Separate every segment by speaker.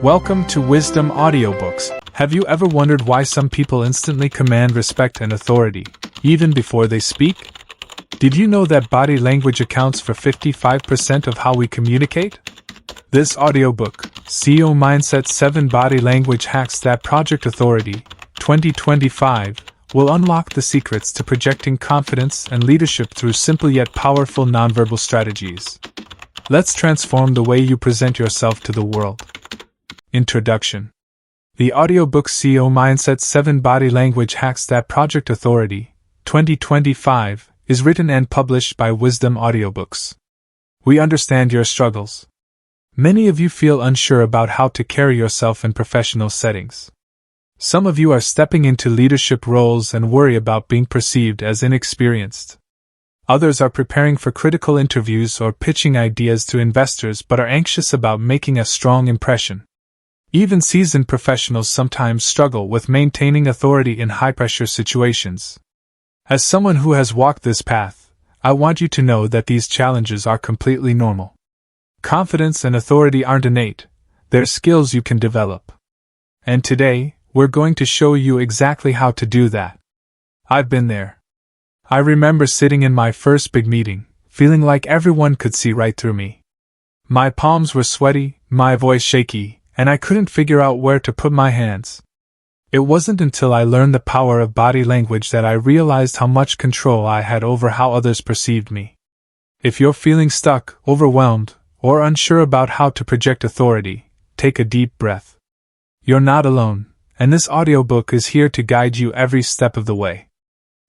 Speaker 1: Welcome to Wisdom Audiobooks. Have you ever wondered why some people instantly command respect and authority, even before they speak? Did you know that body language accounts for 55% of how we communicate? This audiobook, CEO Mindset 7 Body Language Hacks That Project Authority, 2025, will unlock the secrets to projecting confidence and leadership through simple yet powerful nonverbal strategies. Let's transform the way you present yourself to the world. Introduction. The audiobook CEO Mindset 7 Body Language Hacks That Project Authority, 2025, is written and published by Wisdom Audiobooks. We understand your struggles. Many of you feel unsure about how to carry yourself in professional settings. Some of you are stepping into leadership roles and worry about being perceived as inexperienced. Others are preparing for critical interviews or pitching ideas to investors but are anxious about making a strong impression. Even seasoned professionals sometimes struggle with maintaining authority in high-pressure situations. As someone who has walked this path, I want you to know that these challenges are completely normal. Confidence and authority aren't innate, they're skills you can develop. And today, we're going to show you exactly how to do that. I've been there. I remember sitting in my first big meeting, feeling like everyone could see right through me. My palms were sweaty, my voice shaky, and I couldn't figure out where to put my hands. It wasn't until I learned the power of body language that I realized how much control I had over how others perceived me. If you're feeling stuck, overwhelmed, or unsure about how to project authority, take a deep breath. You're not alone, and this audiobook is here to guide you every step of the way.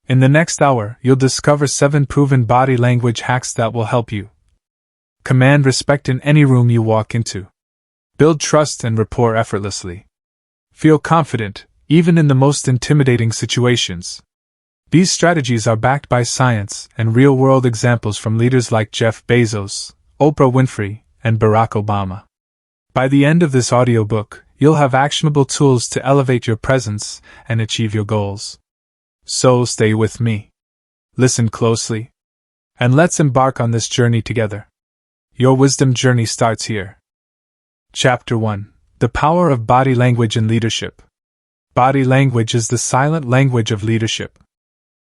Speaker 1: In the next hour, you'll discover 7 proven body language hacks that will help you command respect in any room you walk into. Build trust and rapport effortlessly. Feel confident, even in the most intimidating situations. These strategies are backed by science and real-world examples from leaders like Jeff Bezos, Oprah Winfrey, and Barack Obama. By the end of this audiobook, you'll have actionable tools to elevate your presence and achieve your goals. So stay with me. Listen closely. And let's embark on this journey together. Your wisdom journey starts here. Chapter 1. The Power of Body Language in Leadership. Body language is the silent language of leadership.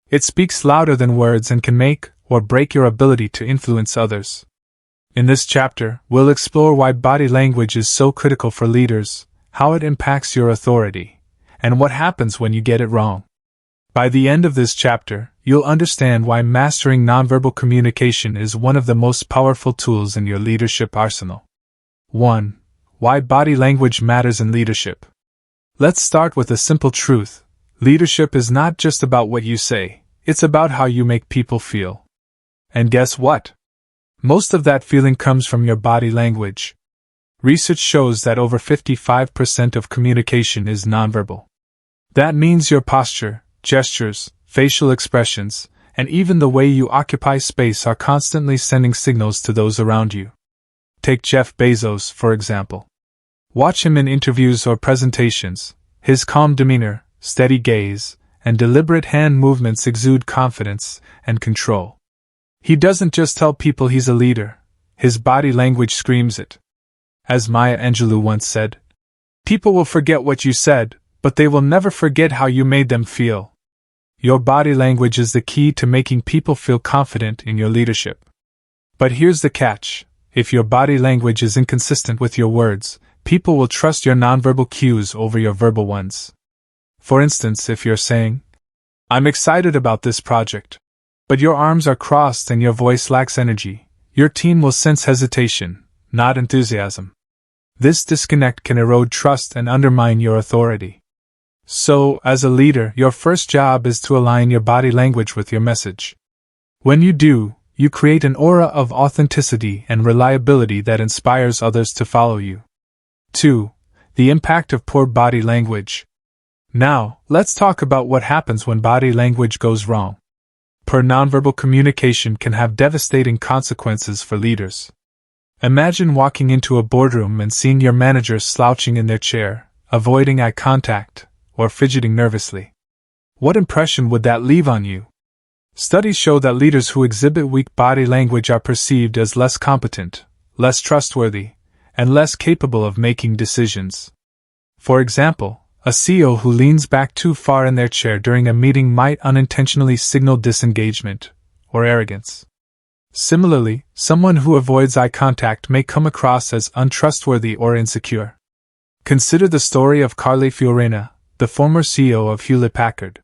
Speaker 1: It speaks louder than words and can make or break your ability to influence others. In this chapter, we'll explore why body language is so critical for leaders, how it impacts your authority, and what happens when you get it wrong. By the end of this chapter, you'll understand why mastering nonverbal communication is one of the most powerful tools in your leadership arsenal. 1. Why body language matters in leadership. Let's start with a simple truth. Leadership is not just about what you say, it's about how you make people feel. And guess what? Most of that feeling comes from your body language. Research shows that over 55% of communication is nonverbal. That means your posture, gestures, facial expressions, and even the way you occupy space are constantly sending signals to those around you. Take Jeff Bezos, for example. Watch him in interviews or presentations. His calm demeanor, steady gaze, and deliberate hand movements exude confidence and control. He doesn't just tell people he's a leader, his body language screams it. As Maya Angelou once said, "People will forget what you said, but they will never forget how you made them feel." Your body language is the key to making people feel confident in your leadership. But here's the catch. If your body language is inconsistent with your words, people will trust your nonverbal cues over your verbal ones. For instance, if you're saying, "I'm excited about this project," but your arms are crossed and your voice lacks energy, your team will sense hesitation, not enthusiasm. This disconnect can erode trust and undermine your authority. So, as a leader, your first job is to align your body language with your message. When you do, you create an aura of authenticity and reliability that inspires others to follow you. 2. The impact of poor body language. Now, let's talk about what happens when body language goes wrong. Poor nonverbal communication can have devastating consequences for leaders. Imagine walking into a boardroom and seeing your manager slouching in their chair, avoiding eye contact, or fidgeting nervously. What impression would that leave on you? Studies show that leaders who exhibit weak body language are perceived as less competent, less trustworthy, and less capable of making decisions. For example, a CEO who leans back too far in their chair during a meeting might unintentionally signal disengagement or arrogance. Similarly, someone who avoids eye contact may come across as untrustworthy or insecure. Consider the story of Carly Fiorina, the former CEO of Hewlett-Packard.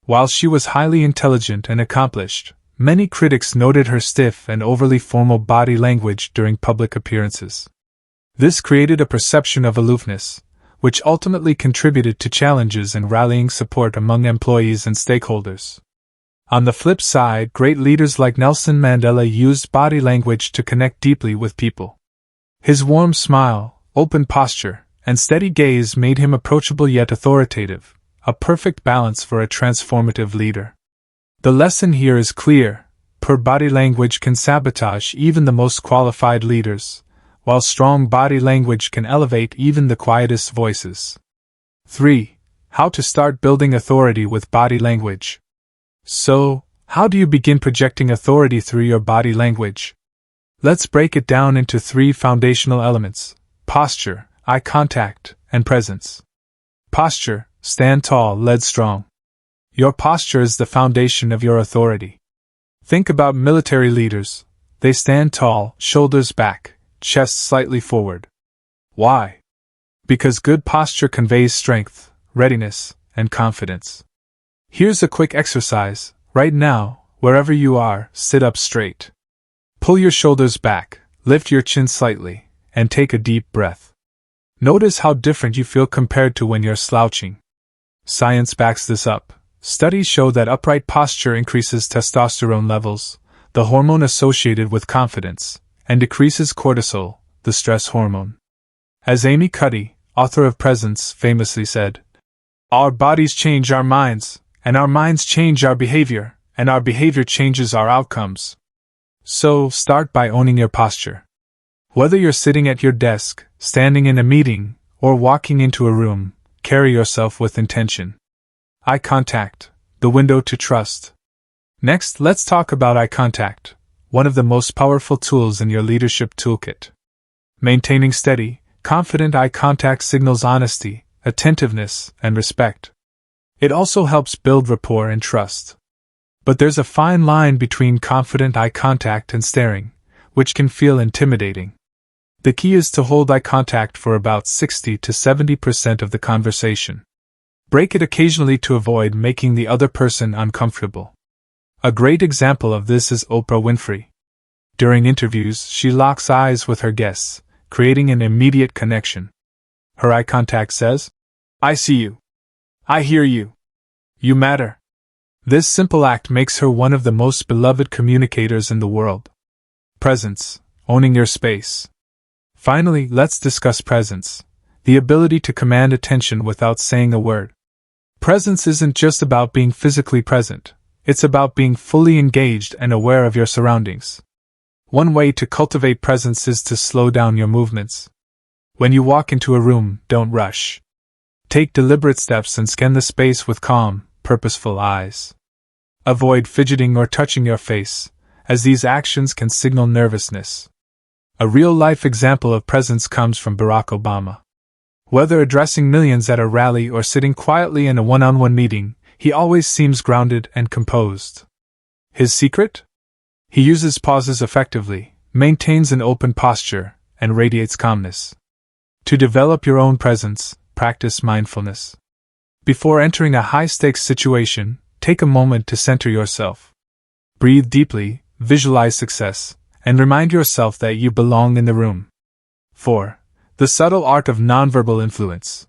Speaker 1: While she was highly intelligent and accomplished, many critics noted her stiff and overly formal body language during public appearances. This created a perception of aloofness, which ultimately contributed to challenges in rallying support among employees and stakeholders. On the flip side, great leaders like Nelson Mandela used body language to connect deeply with people. His warm smile, open posture, and steady gaze made him approachable yet authoritative, a perfect balance for a transformative leader. The lesson here is clear: poor body language can sabotage even the most qualified leaders, while strong body language can elevate even the quietest voices. 3. How to start building authority with body language. So, how do you begin projecting authority through your body language? Let's break it down into 3 foundational elements: posture, eye contact, and presence. Posture: stand tall, lead strong. Your posture is the foundation of your authority. Think about military leaders. They stand tall, shoulders back, chest slightly forward. Why? Because good posture conveys strength, readiness, and confidence. Here's a quick exercise. Right now, wherever you are, sit up straight. Pull your shoulders back, lift your chin slightly, and take a deep breath. Notice how different you feel compared to when you're slouching. Science backs this up. Studies show that upright posture increases testosterone levels, the hormone associated with confidence, and decreases cortisol, the stress hormone. As Amy Cuddy, author of Presence, famously said, "Our bodies change our minds, and our minds change our behavior, and our behavior changes our outcomes." So, start by owning your posture. Whether you're sitting at your desk, standing in a meeting, or walking into a room, carry yourself with intention. Eye contact, the window to trust. Next, let's talk about eye contact, one of the most powerful tools in your leadership toolkit. Maintaining steady, confident eye contact signals honesty, attentiveness, and respect. It also helps build rapport and trust. But there's a fine line between confident eye contact and staring, which can feel intimidating. The key is to hold eye contact for about 60 to 70% of the conversation. Break it occasionally to avoid making the other person uncomfortable. A great example of this is Oprah Winfrey. During interviews, she locks eyes with her guests, creating an immediate connection. Her eye contact says, "I see you. I hear you. You matter." This simple act makes her one of the most beloved communicators in the world. Presence, owning your space. Finally, let's discuss presence, the ability to command attention without saying a word. Presence isn't just about being physically present, it's about being fully engaged and aware of your surroundings. One way to cultivate presence is to slow down your movements. When you walk into a room, don't rush. Take deliberate steps and scan the space with calm, purposeful eyes. Avoid fidgeting or touching your face, as these actions can signal nervousness. A real-life example of presence comes from Barack Obama. Whether addressing millions at a rally or sitting quietly in a one-on-one meeting, he always seems grounded and composed. His secret? He uses pauses effectively, maintains an open posture, and radiates calmness. To develop your own presence, practice mindfulness. Before entering a high-stakes situation, take a moment to center yourself. Breathe deeply, visualize success, and remind yourself that you belong in the room. 4. The subtle art of nonverbal influence.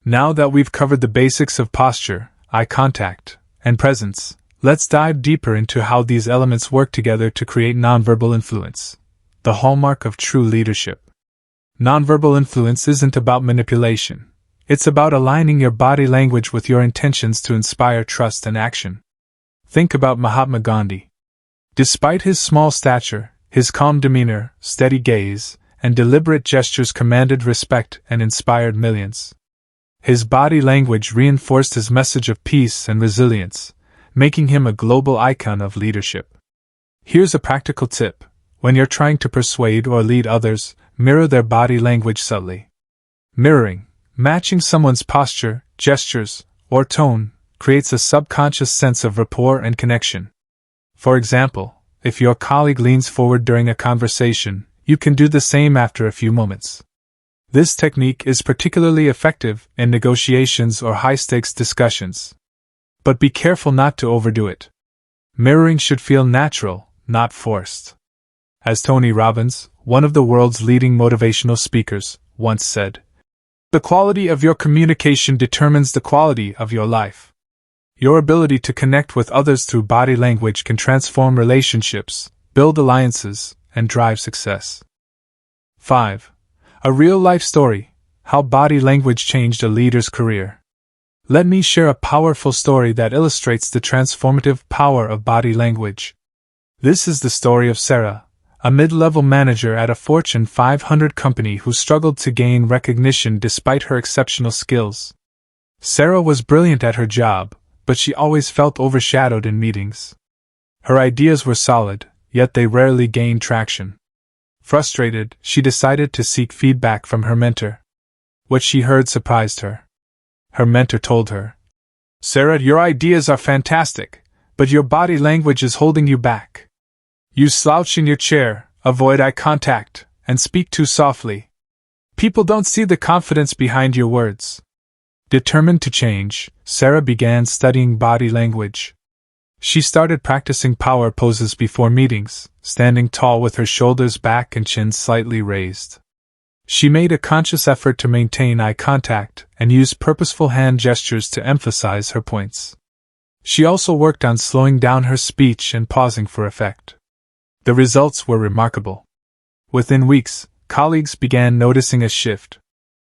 Speaker 1: Now that we've covered the basics of posture, eye contact, and presence, let's dive deeper into how these elements work together to create nonverbal influence, the hallmark of true leadership. Nonverbal influence isn't about manipulation. It's about aligning your body language with your intentions to inspire trust and action. Think about Mahatma Gandhi. Despite his small stature, his calm demeanor, steady gaze, and deliberate gestures commanded respect and inspired millions. His body language reinforced his message of peace and resilience, making him a global icon of leadership. Here's a practical tip. When you're trying to persuade or lead others, mirror their body language subtly. Mirroring, matching someone's posture, gestures, or tone, creates a subconscious sense of rapport and connection. For example, if your colleague leans forward during a conversation, you can do the same after a few moments. This technique is particularly effective in negotiations or high-stakes discussions. But be careful not to overdo it. Mirroring should feel natural, not forced. As Tony Robbins, one of the world's leading motivational speakers, once said, "The quality of your communication determines the quality of your life." Your ability to connect with others through body language can transform relationships, build alliances, and drive success. 5. A real-life story: how body language changed a leader's career. Let me share a powerful story that illustrates the transformative power of body language. This is the story of Sarah, a mid-level manager at a Fortune 500 company who struggled to gain recognition despite her exceptional skills. Sarah was brilliant at her job, but she always felt overshadowed in meetings. Her ideas were solid, yet they rarely gained traction. Frustrated, she decided to seek feedback from her mentor. What she heard surprised her. Her mentor told her, "Sarah, your ideas are fantastic, but your body language is holding you back. You slouch in your chair, avoid eye contact, and speak too softly. People don't see the confidence behind your words." Determined to change, Sarah began studying body language. She started practicing power poses before meetings, standing tall with her shoulders back and chin slightly raised. She made a conscious effort to maintain eye contact and used purposeful hand gestures to emphasize her points. She also worked on slowing down her speech and pausing for effect. The results were remarkable. Within weeks, colleagues began noticing a shift.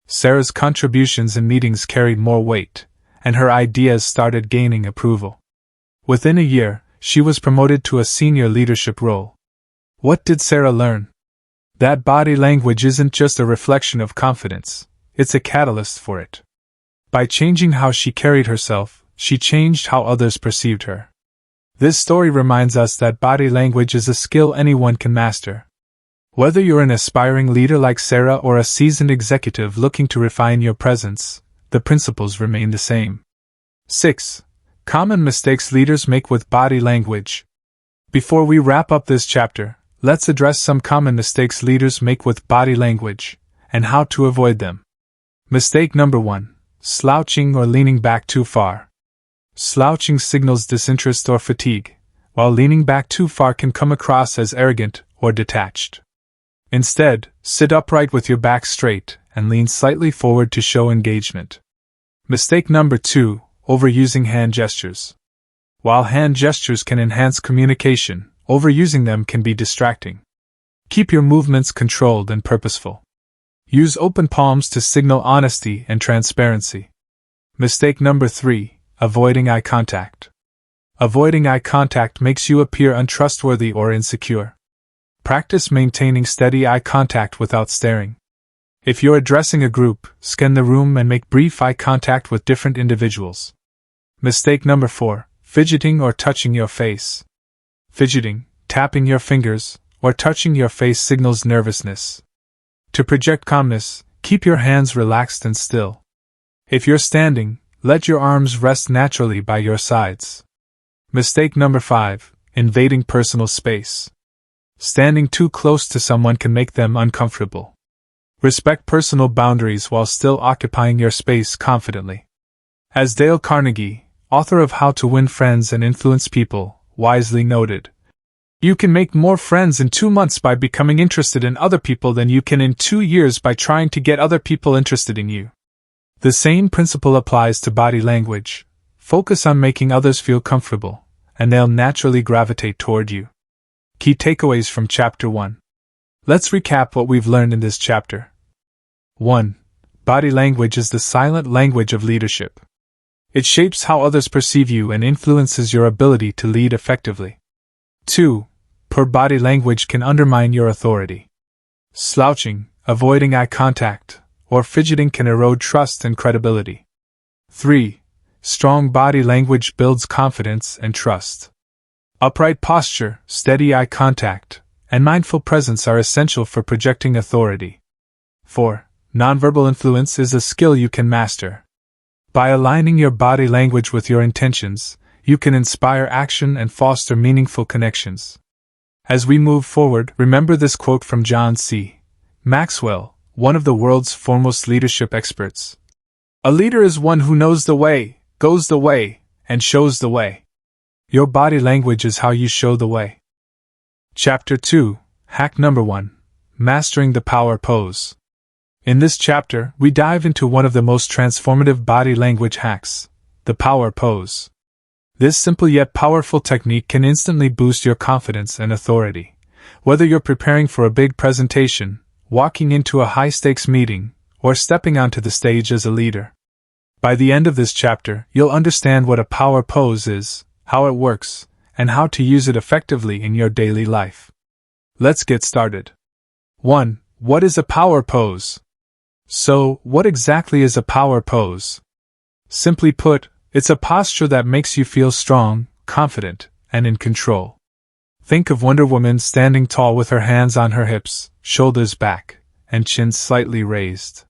Speaker 1: Sarah's contributions in meetings carried more weight, and her ideas started gaining approval. Within a year, she was promoted to a senior leadership role. What did Sarah learn? That body language isn't just a reflection of confidence, it's a catalyst for it. By changing how she carried herself, she changed how others perceived her. This story reminds us that body language is a skill anyone can master. Whether you're an aspiring leader like Sarah or a seasoned executive looking to refine your presence, the principles remain the same. 6. Common mistakes leaders make with body language. Before we wrap up this chapter, let's address some common mistakes leaders make with body language, and how to avoid them. Mistake number 1. Slouching or leaning back too far. Slouching signals disinterest or fatigue, while leaning back too far can come across as arrogant or detached. Instead, sit upright with your back straight and lean slightly forward to show engagement. Mistake number 2. Overusing hand gestures. While hand gestures can enhance communication, overusing them can be distracting. Keep your movements controlled and purposeful. Use open palms to signal honesty and transparency. Mistake number 3. Avoiding eye contact. Avoiding eye contact makes you appear untrustworthy or insecure. Practice maintaining steady eye contact without staring. If you're addressing a group, scan the room and make brief eye contact with different individuals. Mistake number 4. Fidgeting or touching your face. Fidgeting, tapping your fingers, or touching your face signals nervousness. To project calmness, keep your hands relaxed and still. If you're standing, let your arms rest naturally by your sides. Mistake number 5. Invading personal space. Standing too close to someone can make them uncomfortable. Respect personal boundaries while still occupying your space confidently. As Dale Carnegie, author of How to Win Friends and Influence People, wisely noted, "You can make more friends in 2 months by becoming interested in other people than you can in 2 years by trying to get other people interested in you." The same principle applies to body language. Focus on making others feel comfortable, and they'll naturally gravitate toward you. Key takeaways from Chapter 1. Let's recap what we've learned in this chapter. 1. Body language is the silent language of leadership. It shapes how others perceive you and influences your ability to lead effectively. 2. Poor body language can undermine your authority. Slouching, avoiding eye contact, or fidgeting can erode trust and credibility. 3. Strong body language builds confidence and trust. Upright posture, steady eye contact, and mindful presence are essential for projecting authority. 4. Nonverbal influence is a skill you can master. By aligning your body language with your intentions, you can inspire action and foster meaningful connections. As we move forward, remember this quote from John C. Maxwell, one of the world's foremost leadership experts. "A leader is one who knows the way, goes the way, and shows the way." Your body language is how you show the way. Chapter 2, Hack Number 1, Mastering the Power Pose. In this chapter, we dive into one of the most transformative body language hacks, the power pose. This simple yet powerful technique can instantly boost your confidence and authority. Whether you're preparing for a big presentation, walking into a high-stakes meeting, or stepping onto the stage as a leader. By the end of this chapter, you'll understand what a power pose is, how it works, and how to use it effectively in your daily life. Let's get started. 1. What is a power pose? So, what exactly is a power pose? Simply put, it's a posture that makes you feel strong, confident, and in control. Think of Wonder Woman standing tall with her hands on her hips, shoulders back, and chin slightly raised.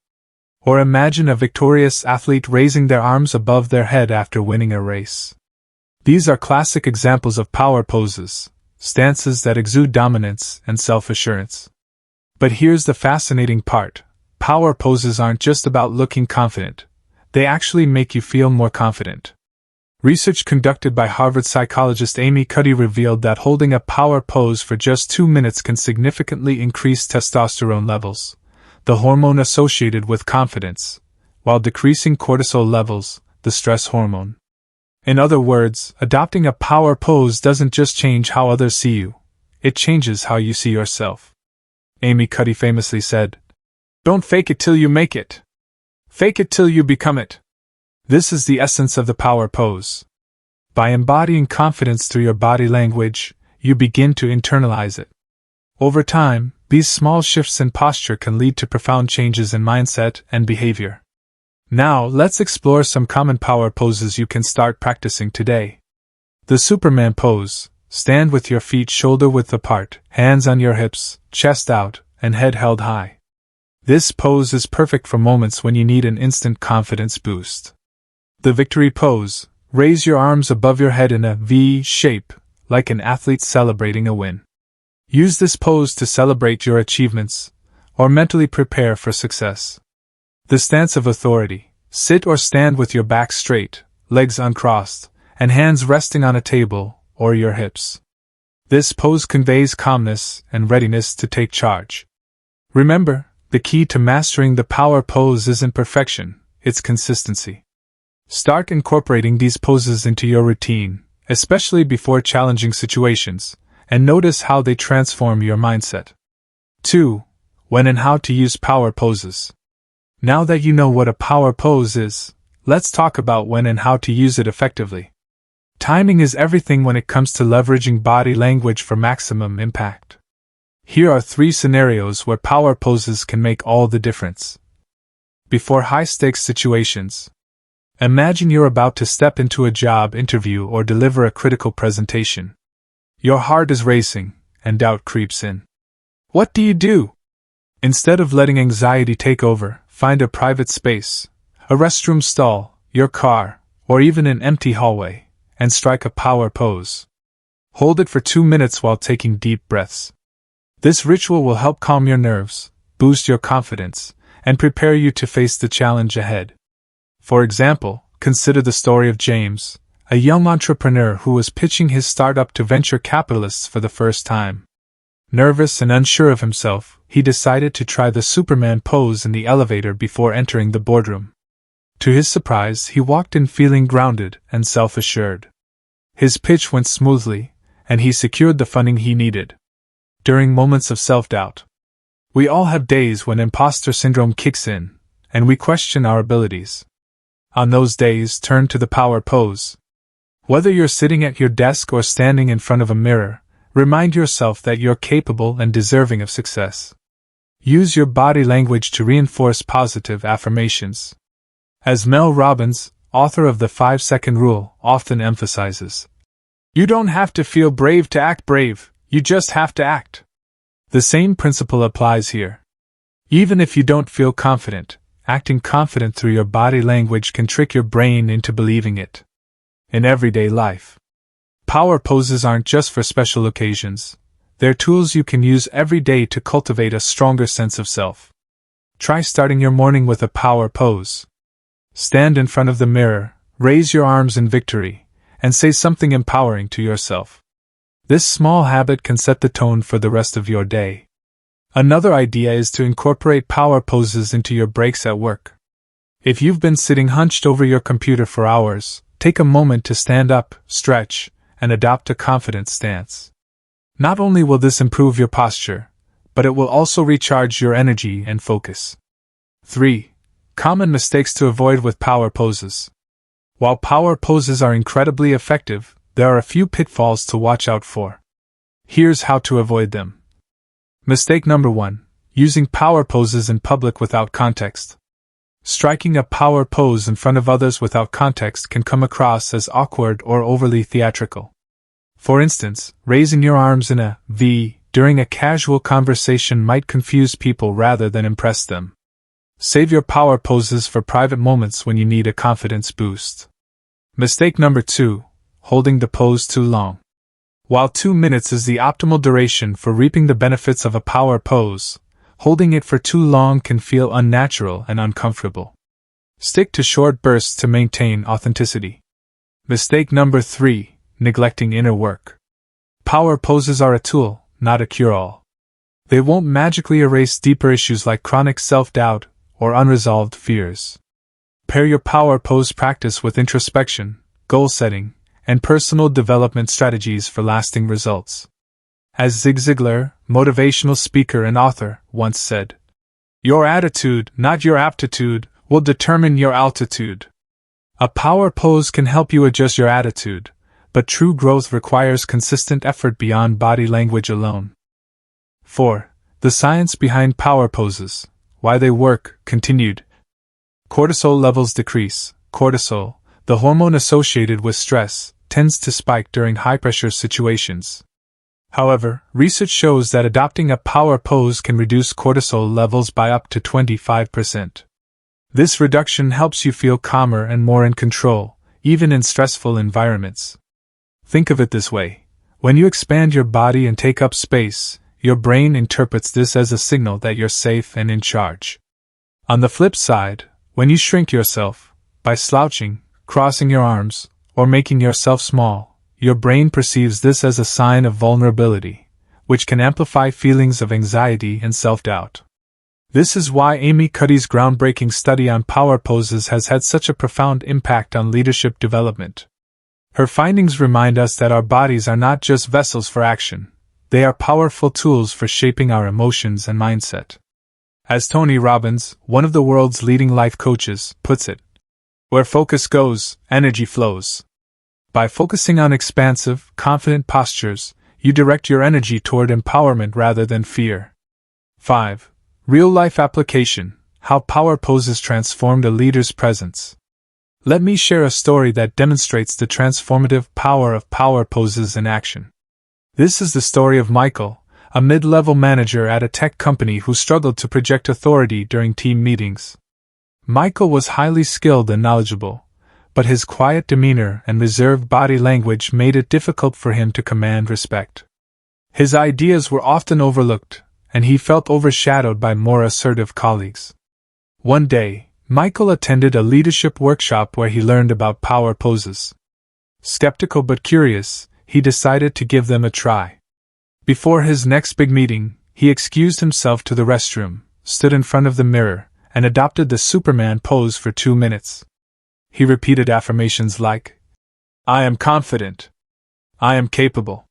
Speaker 1: Or imagine a victorious athlete raising their arms above their head after winning a race. These are classic examples of power poses, stances that exude dominance and self-assurance. But here's the fascinating part. Power poses aren't just about looking confident. They actually make you feel more confident. Research conducted by Harvard psychologist Amy Cuddy revealed that holding a power pose for just 2 minutes can significantly increase testosterone levels, the hormone associated with confidence, while decreasing cortisol levels, the stress hormone. In other words, adopting a power pose doesn't just change how others see you, it changes how you see yourself. Amy Cuddy famously said, "Don't fake it till you make it. Fake it till you become it." This is the essence of the power pose. By embodying confidence through your body language, you begin to internalize it. Over time, these small shifts in posture can lead to profound changes in mindset and behavior. Now, let's explore some common power poses you can start practicing today. The Superman pose. Stand with your feet shoulder-width apart, hands on your hips, chest out, and head held high. This pose is perfect for moments when you need an instant confidence boost. The victory pose. Raise your arms above your head in a V shape, like an athlete celebrating a win. Use this pose to celebrate your achievements, or mentally prepare for success. The stance of authority. Sit or stand with your back straight, legs uncrossed, and hands resting on a table or your hips. This pose conveys calmness and readiness to take charge. Remember, the key to mastering the power pose isn't perfection, it's consistency. Start incorporating these poses into your routine, especially before challenging situations, and notice how they transform your mindset. 2. When and how to use power poses. Now that you know what a power pose is, let's talk about when and how to use it effectively. Timing is everything when it comes to leveraging body language for maximum impact. Here are 3 scenarios where power poses can make all the difference. Before high-stakes situations. Imagine you're about to step into a job interview or deliver a critical presentation. Your heart is racing, and doubt creeps in. What do you do? Instead of letting anxiety take over, find a private space, a restroom stall, your car, or even an empty hallway, and strike a power pose. Hold it for 2 minutes while taking deep breaths. This ritual will help calm your nerves, boost your confidence, and prepare you to face the challenge ahead. For example, consider the story of James, a young entrepreneur who was pitching his startup to venture capitalists for the first time. Nervous and unsure of himself, he decided to try the Superman pose in the elevator before entering the boardroom. To his surprise, he walked in feeling grounded and self-assured. His pitch went smoothly, and he secured the funding he needed. During moments of self-doubt, we all have days when imposter syndrome kicks in, and we question our abilities. On those days, turn to the power pose. Whether you're sitting at your desk or standing in front of a mirror, remind yourself that you're capable and deserving of success. Use your body language to reinforce positive affirmations. As Mel Robbins, author of the 5-Second Rule, often emphasizes, you don't have to feel brave to act brave, you just have to act. The same principle applies here. Even if you don't feel confident, acting confident through your body language can trick your brain into believing it. In everyday life, power poses aren't just for special occasions. They're tools you can use every day to cultivate a stronger sense of self. Try starting your morning with a power pose. Stand in front of the mirror, raise your arms in victory, and say something empowering to yourself. This small habit can set the tone for the rest of your day. Another idea is to incorporate power poses into your breaks at work. If you've been sitting hunched over your computer for hours, take a moment to stand up, stretch, and adopt a confident stance. Not only will this improve your posture, but it will also recharge your energy and focus. 3. Common mistakes to avoid with power poses. While power poses are incredibly effective, there are a few pitfalls to watch out for. Here's how to avoid them. Mistake number 1. Using power poses in public without context. Striking a power pose in front of others without context can come across as awkward or overly theatrical. For instance, raising your arms in a V during a casual conversation might confuse people rather than impress them. Save your power poses for private moments when you need a confidence boost. Mistake number 2. Holding the pose too long. While 2 minutes is the optimal duration for reaping the benefits of a power pose, holding it for too long can feel unnatural and uncomfortable. Stick to short bursts to maintain authenticity. Mistake number 3. Neglecting inner work. Power poses are a tool, not a cure-all. They won't magically erase deeper issues like chronic self-doubt or unresolved fears. Pair your power pose practice with introspection, goal setting, and personal development strategies for lasting results. As Zig Ziglar, motivational speaker and author, once said, "Your attitude, not your aptitude, will determine your altitude." A power pose can help you adjust your attitude, but true growth requires consistent effort beyond body language alone. 4. The science behind power poses. Why they work, continued. Cortisol levels decrease. Cortisol, the hormone associated with stress, tends to spike during high-pressure situations. However, research shows that adopting a power pose can reduce cortisol levels by up to 25%. This reduction helps you feel calmer and more in control, even in stressful environments. Think of it this way. When you expand your body and take up space, your brain interprets this as a signal that you're safe and in charge. On the flip side, when you shrink yourself, by slouching, crossing your arms, or making yourself small, your brain perceives this as a sign of vulnerability, which can amplify feelings of anxiety and self-doubt. This is why Amy Cuddy's groundbreaking study on power poses has had such a profound impact on leadership development. Her findings remind us that our bodies are not just vessels for action, they are powerful tools for shaping our emotions and mindset. As Tony Robbins, one of the world's leading life coaches, puts it, "Where focus goes, energy flows." By focusing on expansive, confident postures, you direct your energy toward empowerment rather than fear. 5. Real-life application. How power poses transformed a leader's presence. Let me share a story that demonstrates the transformative power of power poses in action. This is the story of Michael, a mid-level manager at a tech company who struggled to project authority during team meetings. Michael was highly skilled and knowledgeable, but his quiet demeanor and reserved body language made it difficult for him to command respect. His ideas were often overlooked, and he felt overshadowed by more assertive colleagues. One day, Michael attended a leadership workshop where he learned about power poses. Skeptical but curious, he decided to give them a try. Before his next big meeting, he excused himself to the restroom, stood in front of the mirror, and adopted the Superman pose for 2 minutes. He repeated affirmations like, "I am confident. I am capable.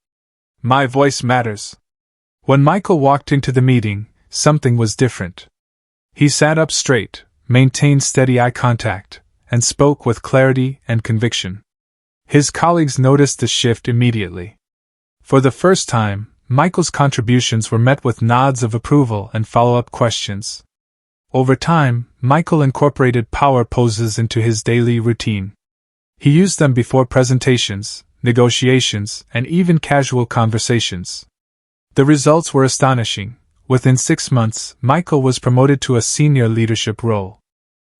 Speaker 1: My voice matters." When Michael walked into the meeting, something was different. He sat up straight, maintained steady eye contact, and spoke with clarity and conviction. His colleagues noticed the shift immediately. For the first time, Michael's contributions were met with nods of approval and follow-up questions. Over time, Michael incorporated power poses into his daily routine. He used them before presentations, negotiations, and even casual conversations. The results were astonishing. Within 6 months, Michael was promoted to a senior leadership role.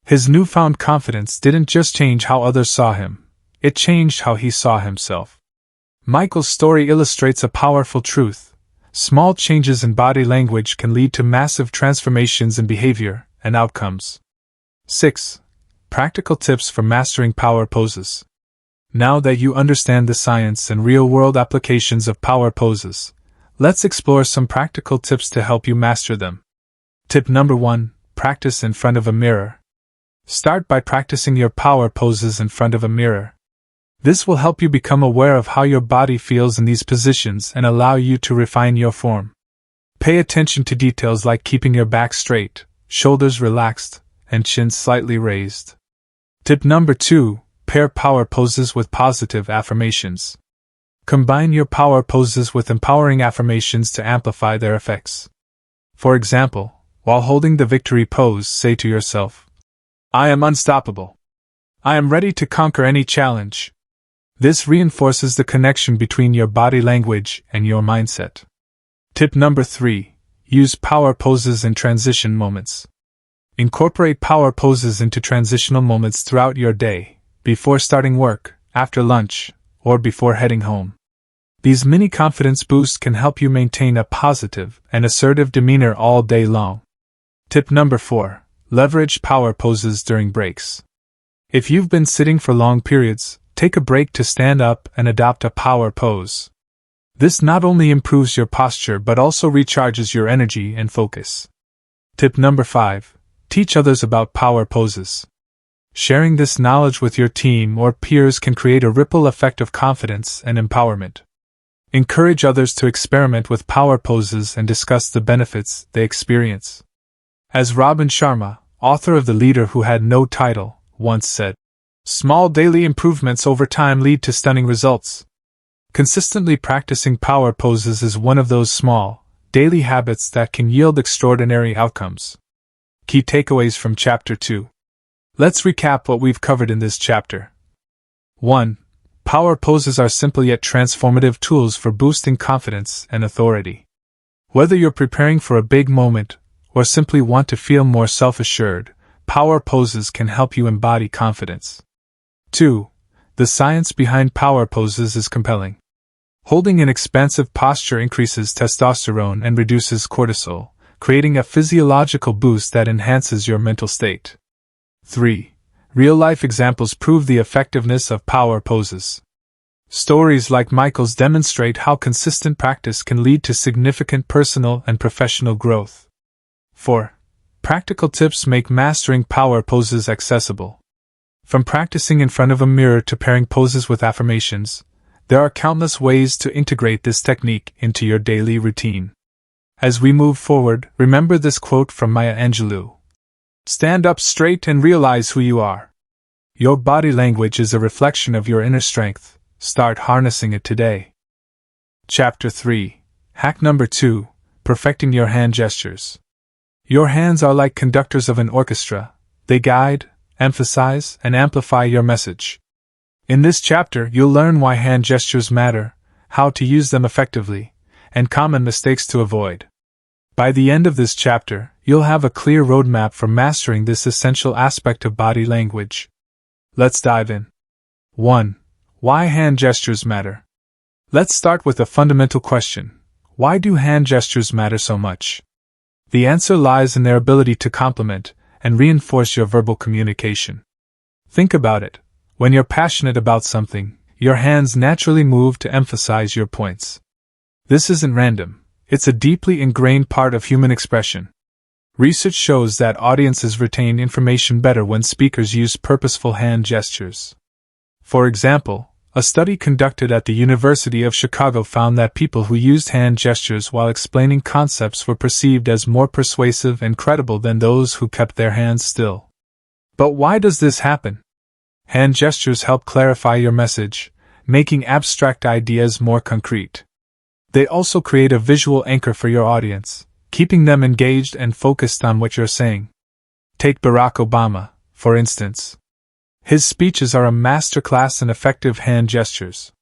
Speaker 1: His newfound confidence didn't just change how others saw him, it changed how he saw himself. Michael's story illustrates a powerful truth. Small changes in body language can lead to massive transformations in behavior and outcomes. 6. Practical tips for mastering power poses. Now that you understand the science and real-world applications of power poses, let's explore some practical tips to help you master them. Tip number 1. Practice in front of a mirror. Start by practicing your power poses in front of a mirror. This will help you become aware of how your body feels in these positions and allow you to refine your form. Pay attention to details like keeping your back straight, shoulders relaxed, and chin slightly raised. Tip number 2. Pair power poses with positive affirmations. Combine your power poses with empowering affirmations to amplify their effects. For example, while holding the victory pose, say to yourself, "I am unstoppable. I am ready to conquer any challenge." This reinforces the connection between your body language and your mindset. Tip number 3. Use power poses in transition moments. Incorporate power poses into transitional moments throughout your day, before starting work, after lunch, or before heading home. These mini confidence boosts can help you maintain a positive and assertive demeanor all day long. Tip number 4. Leverage power poses during breaks. If you've been sitting for long periods, take a break to stand up and adopt a power pose. This not only improves your posture but also recharges your energy and focus. Tip number 5. Teach others about power poses. Sharing this knowledge with your team or peers can create a ripple effect of confidence and empowerment. Encourage others to experiment with power poses and discuss the benefits they experience. As Robin Sharma, author of The Leader Who Had No Title, once said, "Small daily improvements over time lead to stunning results." Consistently practicing power poses is one of those small, daily habits that can yield extraordinary outcomes. Key takeaways from Chapter 2. Let's recap what we've covered in this chapter. 1. Power poses are simple yet transformative tools for boosting confidence and authority. Whether you're preparing for a big moment or simply want to feel more self-assured, power poses can help you embody confidence. 2. The science behind power poses is compelling. Holding an expansive posture increases testosterone and reduces cortisol, creating a physiological boost that enhances your mental state. 3. Real-life examples prove the effectiveness of power poses. Stories like Michael's demonstrate how consistent practice can lead to significant personal and professional growth. 4. Practical tips make mastering power poses accessible. From practicing in front of a mirror to pairing poses with affirmations, there are countless ways to integrate this technique into your daily routine. As we move forward, remember this quote from Maya Angelou. Stand up straight and realize who you are. Your body language is a reflection of your inner strength. Start harnessing it today. Chapter 3. Hack number 2. Perfecting your hand gestures. Your hands are like conductors of an orchestra. They guide, emphasize, and amplify your message. In this chapter, you'll learn why hand gestures matter, how to use them effectively, and common mistakes to avoid. By the end of this chapter, you'll have a clear roadmap for mastering this essential aspect of body language. Let's dive in. 1. Why hand gestures matter. Let's start with a fundamental question. Why do hand gestures matter so much? The answer lies in their ability to complement and reinforce your verbal communication. Think about it. When you're passionate about something, your hands naturally move to emphasize your points. This isn't random. It's a deeply ingrained part of human expression. Research shows that audiences retain information better when speakers use purposeful hand gestures. For example, a study conducted at the University of Chicago found that people who used hand gestures while explaining concepts were perceived as more persuasive and credible than those who kept their hands still. But why does this happen? Hand gestures help clarify your message, making abstract ideas more concrete. They also create a visual anchor for your audience, keeping them engaged and focused on what you're saying. Take Barack Obama, for instance. His speeches are a masterclass in effective hand gestures.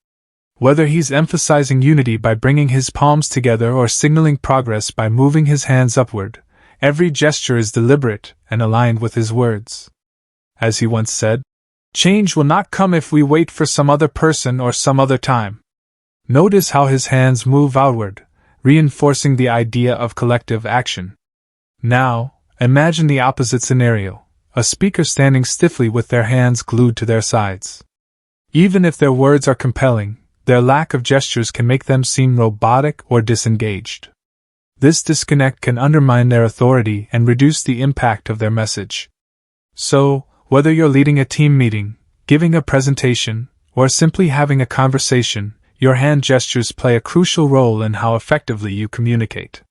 Speaker 1: Whether he's emphasizing unity by bringing his palms together or signaling progress by moving his hands upward, every gesture is deliberate and aligned with his words. As he once said, "Change will not come if we wait for some other person or some other time." Notice how his hands move outward, reinforcing the idea of collective action. Now, imagine the opposite scenario, a speaker standing stiffly with their hands glued to their sides. Even if their words are compelling, their lack of gestures can make them seem robotic or disengaged. This disconnect can undermine their authority and reduce the impact of their message. So, whether you're leading a team meeting, giving a presentation, or simply having a conversation, your hand gestures play a crucial role in how effectively you communicate.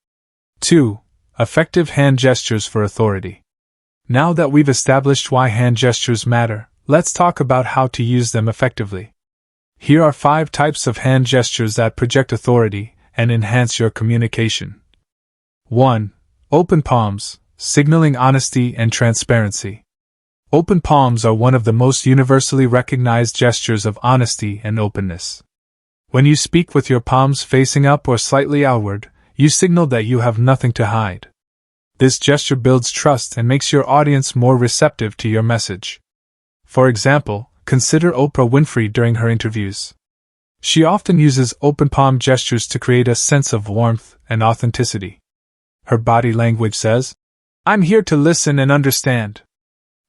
Speaker 1: 2. Effective hand gestures for authority. Now that we've established why hand gestures matter, let's talk about how to use them effectively. Here are 5 types of hand gestures that project authority and enhance your communication. 1. Open palms, signaling honesty and transparency. Open palms are one of the most universally recognized gestures of honesty and openness. When you speak with your palms facing up or slightly outward, you signal that you have nothing to hide. This gesture builds trust and makes your audience more receptive to your message. For example, consider Oprah Winfrey during her interviews. She often uses open palm gestures to create a sense of warmth and authenticity. Her body language says, "I'm here to listen and understand."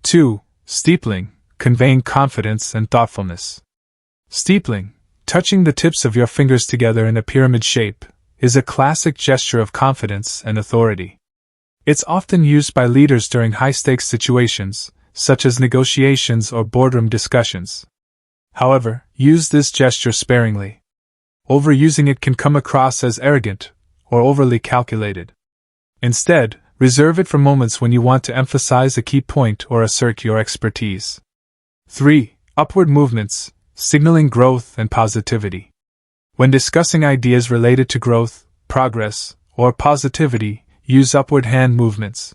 Speaker 1: 2. Steepling, conveying confidence and thoughtfulness. Steepling, touching the tips of your fingers together in a pyramid shape, is a classic gesture of confidence and authority. It's often used by leaders during high-stakes situations, such as negotiations or boardroom discussions. However, use this gesture sparingly. Overusing it can come across as arrogant or overly calculated. Instead, reserve it for moments when you want to emphasize a key point or assert your expertise. 3. Upward movements, signaling growth and positivity. When discussing ideas related to growth, progress, or positivity, use upward hand movements.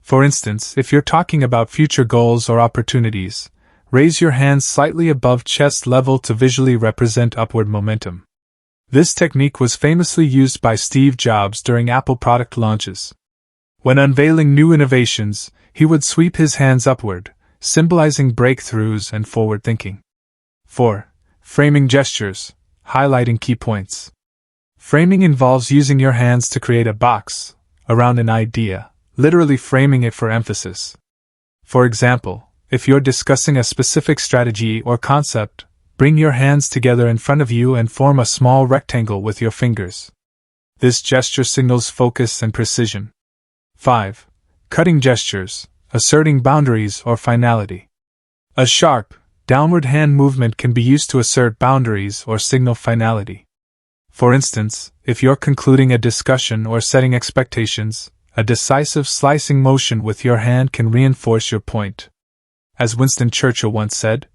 Speaker 1: For instance, if you're talking about future goals or opportunities, raise your hands slightly above chest level to visually represent upward momentum. This technique was famously used by Steve Jobs during Apple product launches. When unveiling new innovations, he would sweep his hands upward, symbolizing breakthroughs and forward thinking. 4. Framing gestures, highlighting key points. Framing involves using your hands to create a box around an idea, literally framing it for emphasis. For example, if you're discussing a specific strategy or concept, bring your hands together in front of you and form a small rectangle with your fingers. This gesture signals focus and precision. 5. Cutting gestures, asserting boundaries or finality. A sharp, downward hand movement can be used to assert boundaries or signal finality. For instance, if you're concluding a discussion or setting expectations, a decisive slicing motion with your hand can reinforce your point. As Winston Churchill once said,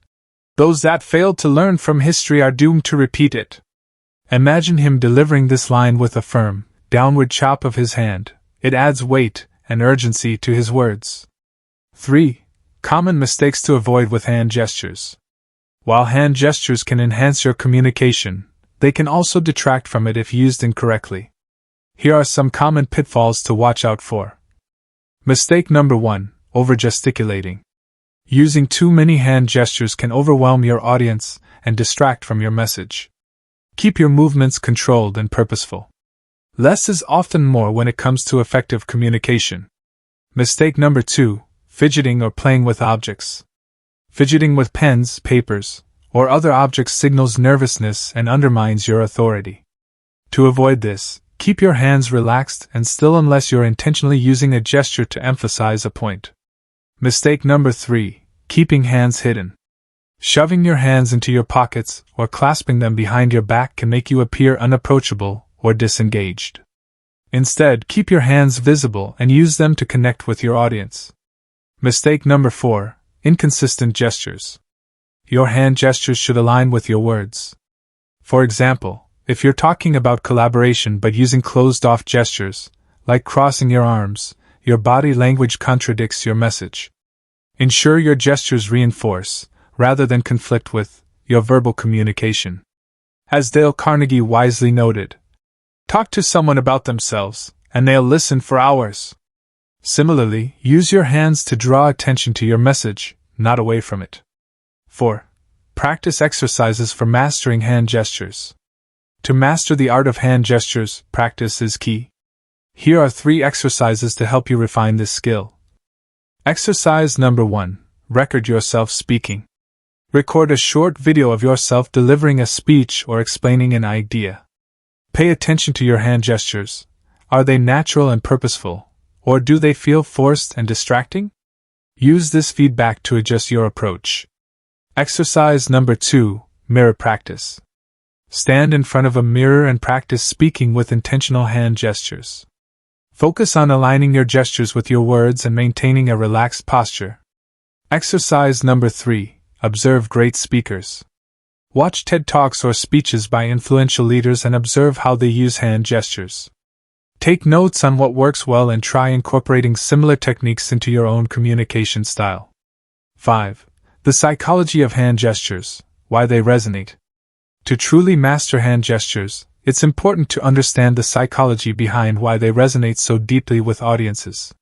Speaker 1: "Those that failed to learn from history are doomed to repeat it." Imagine him delivering this line with a firm, downward chop of his hand. It adds weight and urgency to his words. 3. Common mistakes to avoid with hand gestures. While hand gestures can enhance your communication, they can also detract from it if used incorrectly. Here are some common pitfalls to watch out for. Mistake number 1, overgesticulating. Using too many hand gestures can overwhelm your audience and distract from your message. Keep your movements controlled and purposeful. Less is often more when it comes to effective communication. Mistake number 2, fidgeting or playing with objects. Fidgeting with pens, papers, or other objects signals nervousness and undermines your authority. To avoid this, keep your hands relaxed and still unless you're intentionally using a gesture to emphasize a point. Mistake number 3, keeping hands hidden. Shoving your hands into your pockets or clasping them behind your back can make you appear unapproachable or disengaged. Instead, keep your hands visible and use them to connect with your audience. Mistake number 4, inconsistent gestures. Your hand gestures should align with your words. For example, if you're talking about collaboration but using closed-off gestures, like crossing your arms, your body language contradicts your message. Ensure your gestures reinforce, rather than conflict with, your verbal communication. As Dale Carnegie wisely noted, talk to someone about themselves, and they'll listen for hours. Similarly, use your hands to draw attention to your message, not away from it. 4. Practice exercises for mastering hand gestures. To master the art of hand gestures, practice is key. Here are 3 exercises to help you refine this skill. Exercise number 1. Record yourself speaking. Record a short video of yourself delivering a speech or explaining an idea. Pay attention to your hand gestures. Are they natural and purposeful, or do they feel forced and distracting? Use this feedback to adjust your approach. Exercise number 2. Mirror practice. Stand in front of a mirror and practice speaking with intentional hand gestures. Focus on aligning your gestures with your words and maintaining a relaxed posture. Exercise number 3. Observe great speakers. Watch TED Talks or speeches by influential leaders and observe how they use hand gestures. Take notes on what works well and try incorporating similar techniques into your own communication style. 5. The psychology of hand gestures, why they resonate. To truly master hand gestures, it's important to understand the psychology behind why they resonate so deeply with audiences.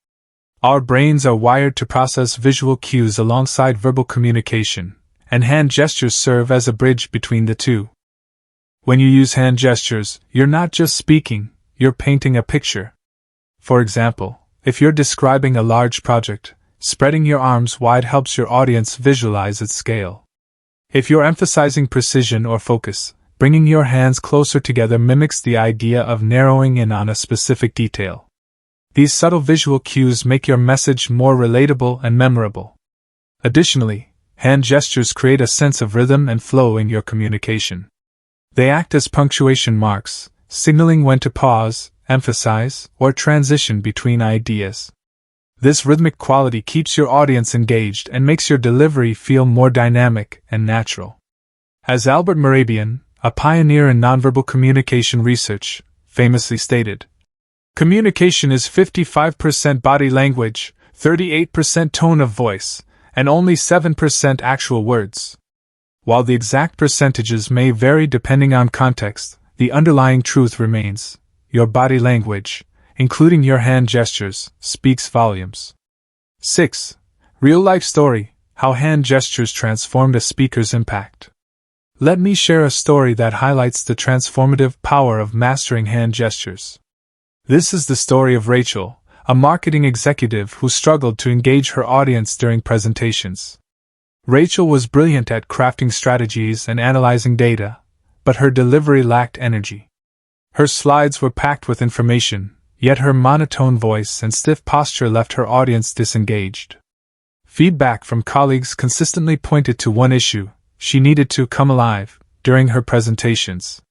Speaker 1: Our brains are wired to process visual cues alongside verbal communication, and hand gestures serve as a bridge between the two. When you use hand gestures, you're not just speaking, you're painting a picture. For example, if you're describing a large project, spreading your arms wide helps your audience visualize its scale. If you're emphasizing precision or focus, bringing your hands closer together mimics the idea of narrowing in on a specific detail. These subtle visual cues make your message more relatable and memorable. Additionally, hand gestures create a sense of rhythm and flow in your communication. They act as punctuation marks, signaling when to pause, emphasize, or transition between ideas. This rhythmic quality keeps your audience engaged and makes your delivery feel more dynamic and natural. As Albert Mehrabian, a pioneer in nonverbal communication research, famously stated, "Communication is 55% body language, 38% tone of voice, and only 7% actual words." While the exact percentages may vary depending on context, the underlying truth remains: your body language, including your hand gestures, speaks volumes. 6. Real-life story: how hand gestures transformed a speaker's impact. Let me share a story that highlights the transformative power of mastering hand gestures. This is the story of Rachel, a marketing executive who struggled to engage her audience during presentations. Rachel was brilliant at crafting strategies and analyzing data, but her delivery lacked energy. Her slides were packed with information, yet her monotone voice and stiff posture left her audience disengaged. Feedback from colleagues consistently pointed to one issue: she needed to come alive during her presentations.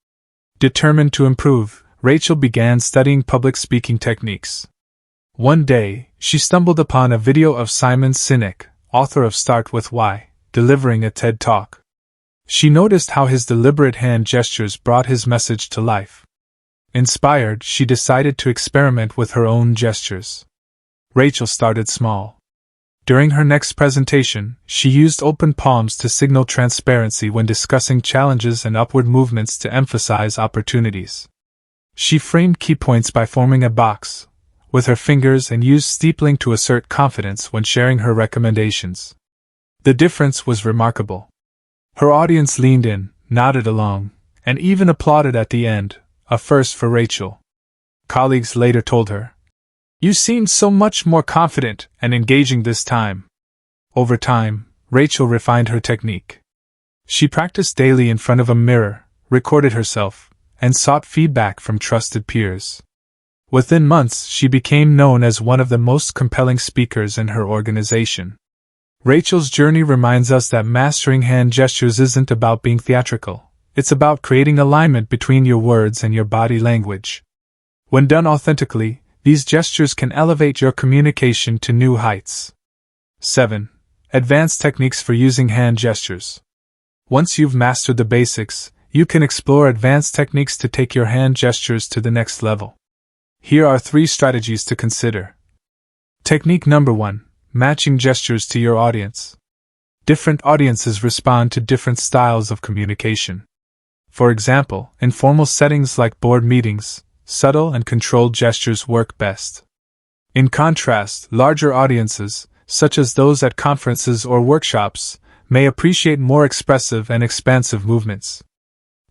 Speaker 1: Determined to improve, Rachel began studying public speaking techniques. One day, she stumbled upon a video of Simon Sinek, author of Start With Why, delivering a TED Talk. She noticed how his deliberate hand gestures brought his message to life. Inspired, she decided to experiment with her own gestures. Rachel started small. During her next presentation, she used open palms to signal transparency when discussing challenges and upward movements to emphasize opportunities. She framed key points by forming a box with her fingers and used steepling to assert confidence when sharing her recommendations. The difference was remarkable. Her audience leaned in, nodded along, and even applauded at the end, a first for Rachel. Colleagues later told her, "You seemed so much more confident and engaging this time." Over time, Rachel refined her technique. She practiced daily in front of a mirror, recorded herself, and sought feedback from trusted peers. Within months, she became known as one of the most compelling speakers in her organization. Rachel's journey reminds us that mastering hand gestures isn't about being theatrical. It's about creating alignment between your words and your body language. When done authentically, these gestures can elevate your communication to new heights. 7. Advanced techniques for using hand gestures. Once you've mastered the basics, you can explore advanced techniques to take your hand gestures to the next level. Here are 3 strategies to consider. Technique number 1. Matching gestures to your audience. Different audiences respond to different styles of communication. For example, in formal settings like board meetings, subtle and controlled gestures work best. In contrast, larger audiences, such as those at conferences or workshops, may appreciate more expressive and expansive movements.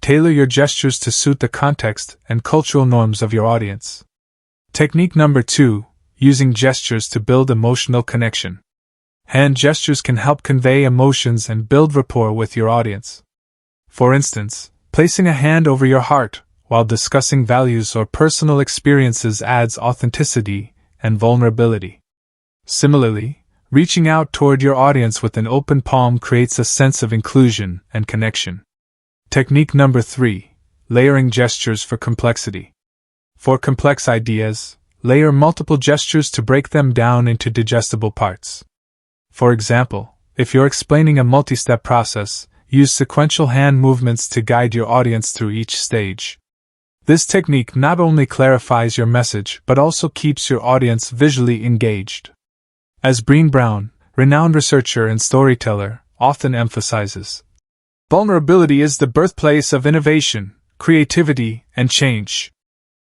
Speaker 1: Tailor your gestures to suit the context and cultural norms of your audience. Technique number 2. Using gestures to build emotional connection. Hand gestures can help convey emotions and build rapport with your audience. For instance, placing a hand over your heart while discussing values or personal experiences adds authenticity and vulnerability. Similarly, reaching out toward your audience with an open palm creates a sense of inclusion and connection. Technique number 3. Layering gestures for complexity. For complex ideas, layer multiple gestures to break them down into digestible parts. For example, if you're explaining a multi-step process, use sequential hand movements to guide your audience through each stage. This technique not only clarifies your message but also keeps your audience visually engaged. As Brené Brown, renowned researcher and storyteller, often emphasizes, vulnerability is the birthplace of innovation, creativity, and change.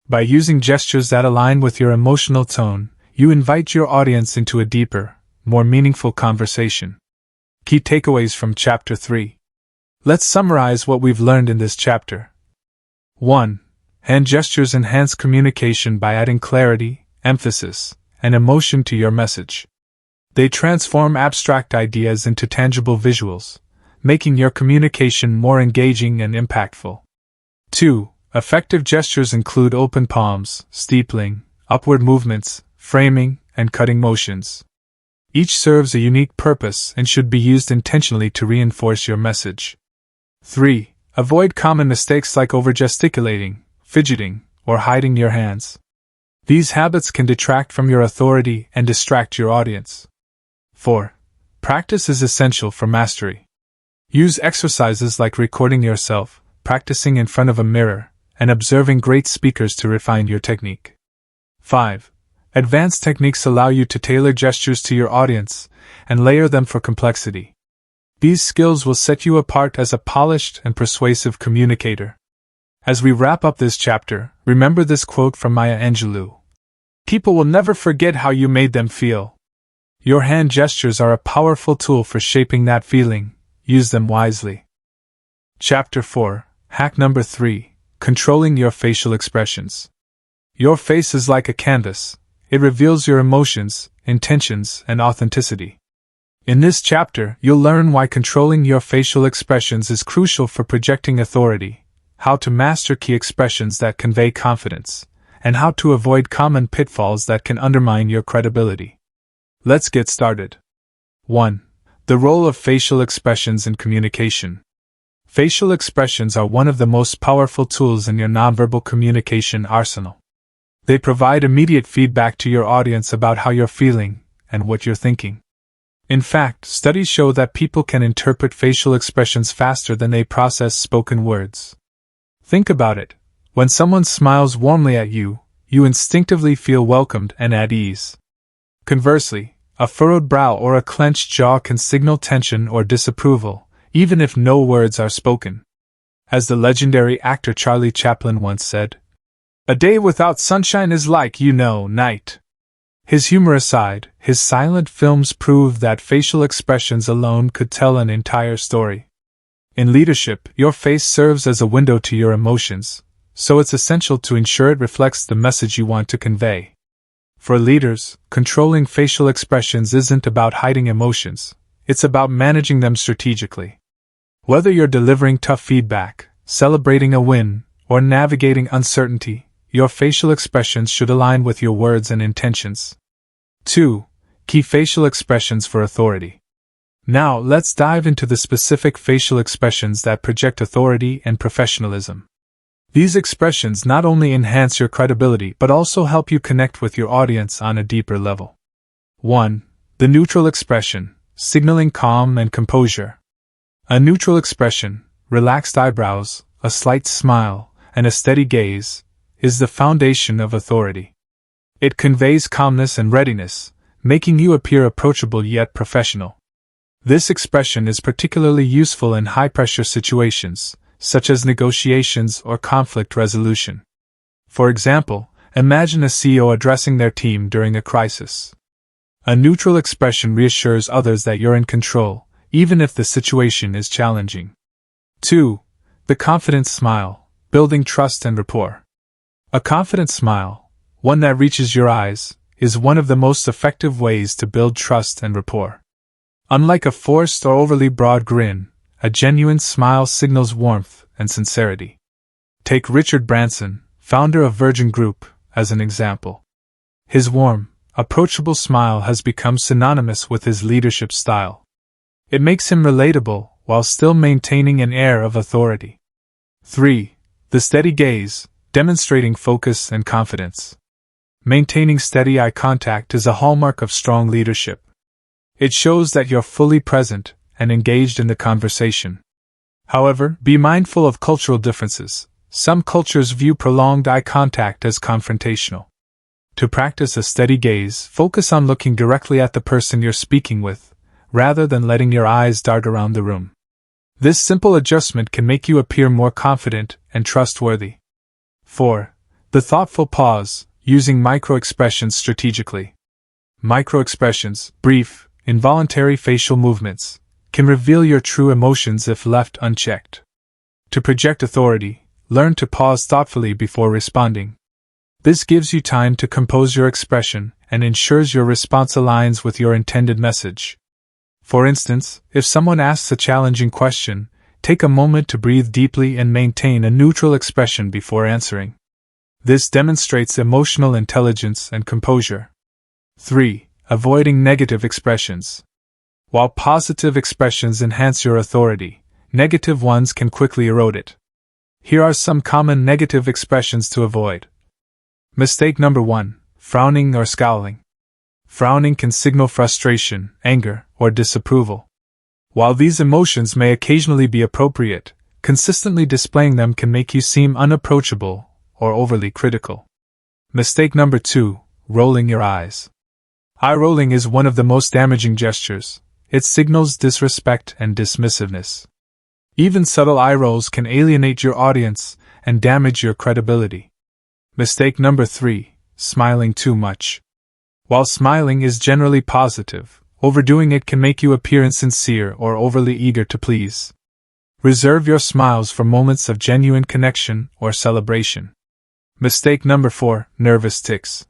Speaker 1: By using gestures that align with your emotional tone, you invite your audience into a deeper, more meaningful conversation. Key takeaways from Chapter 3. Let's summarize what we've learned in this chapter. 1. Hand gestures enhance communication by adding clarity, emphasis, and emotion to your message. They transform abstract ideas into tangible visuals, making your communication more engaging and impactful. 2. Effective gestures include open palms, steepling, upward movements, framing, and cutting motions. Each serves a unique purpose and should be used intentionally to reinforce your message. 3. Avoid common mistakes like overgesticulating, fidgeting, or hiding your hands. These habits can detract from your authority and distract your audience. 4. Practice is essential for mastery. Use exercises like recording yourself, practicing in front of a mirror, and observing great speakers to refine your technique. 5. Advanced techniques allow you to tailor gestures to your audience and layer them for complexity. These skills will set you apart as a polished and persuasive communicator. As we wrap up this chapter, remember this quote from Maya Angelou. People will never forget how you made them feel. Your hand gestures are a powerful tool for shaping that feeling. Use them wisely. Chapter 4. Hack number 3. Controlling your facial expressions. Your face is like a canvas. It reveals your emotions, intentions, and authenticity. In this chapter, you'll learn why controlling your facial expressions is crucial for projecting authority, how to master key expressions that convey confidence, and how to avoid common pitfalls that can undermine your credibility. Let's get started. 1. The role of facial expressions in communication. Facial expressions are one of the most powerful tools in your nonverbal communication arsenal. They provide immediate feedback to your audience about how you're feeling and what you're thinking. In fact, studies show that people can interpret facial expressions faster than they process spoken words. Think about it. When someone smiles warmly at you, you instinctively feel welcomed and at ease. Conversely, a furrowed brow or a clenched jaw can signal tension or disapproval, even if no words are spoken. As the legendary actor Charlie Chaplin once said, "A day without sunshine is like, night." His humor aside, his silent films prove that facial expressions alone could tell an entire story. In leadership, your face serves as a window to your emotions, so it's essential to ensure it reflects the message you want to convey. For leaders, controlling facial expressions isn't about hiding emotions, it's about managing them strategically. Whether you're delivering tough feedback, celebrating a win, or navigating uncertainty, your facial expressions should align with your words and intentions. 2. Key facial expressions for authority. Now, let's dive into the specific facial expressions that project authority and professionalism. These expressions not only enhance your credibility but also help you connect with your audience on a deeper level. 1. The neutral expression, signaling calm and composure. A neutral expression, relaxed eyebrows, a slight smile, and a steady gaze, is the foundation of authority. It conveys calmness and readiness, making you appear approachable yet professional. This expression is particularly useful in high-pressure situations, such as negotiations or conflict resolution. For example, imagine a CEO addressing their team during a crisis. A neutral expression reassures others that you're in control, even if the situation is challenging. 2. The confident smile, building trust and rapport. A confident smile, one that reaches your eyes, is one of the most effective ways to build trust and rapport. Unlike a forced or overly broad grin, a genuine smile signals warmth and sincerity. Take Richard Branson, founder of Virgin Group, as an example. His warm, approachable smile has become synonymous with his leadership style. It makes him relatable while still maintaining an air of authority. 3. The steady gaze, demonstrating focus and confidence. Maintaining steady eye contact is a hallmark of strong leadership. It shows that you're fully present and engaged in the conversation. However, be mindful of cultural differences. Some cultures view prolonged eye contact as confrontational. To practice a steady gaze, focus on looking directly at the person you're speaking with, rather than letting your eyes dart around the room. This simple adjustment can make you appear more confident and trustworthy. 4. The thoughtful pause, using micro-expressions strategically. Micro-expressions, brief, involuntary facial movements, can reveal your true emotions if left unchecked. To project authority, learn to pause thoughtfully before responding. This gives you time to compose your expression and ensures your response aligns with your intended message. For instance, if someone asks a challenging question, take a moment to breathe deeply and maintain a neutral expression before answering. This demonstrates emotional intelligence and composure. 3. Avoiding negative expressions. While positive expressions enhance your authority, negative ones can quickly erode it. Here are some common negative expressions to avoid. Mistake number 1. Frowning or scowling. Frowning can signal frustration, anger, or disapproval. While these emotions may occasionally be appropriate, consistently displaying them can make you seem unapproachable or overly critical. Mistake number 2. Rolling your eyes. Eye rolling is one of the most damaging gestures. It signals disrespect and dismissiveness. Even subtle eye rolls can alienate your audience and damage your credibility. Mistake number 3. Smiling too much. While smiling is generally positive, overdoing it can make you appear insincere or overly eager to please. Reserve your smiles for moments of genuine connection or celebration. Mistake number 4. Nervous tics.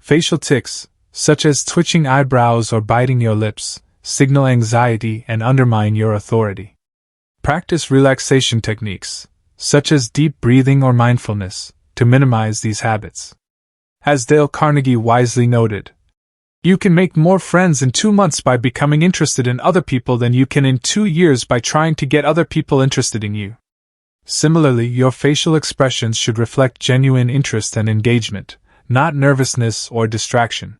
Speaker 1: Facial tics, such as twitching eyebrows or biting your lips, signal anxiety and undermine your authority. Practice relaxation techniques, such as deep breathing or mindfulness, to minimize these habits. As Dale Carnegie wisely noted, you can make more friends in 2 months by becoming interested in other people than you can in 2 years by trying to get other people interested in you. Similarly, your facial expressions should reflect genuine interest and engagement, not nervousness or distraction.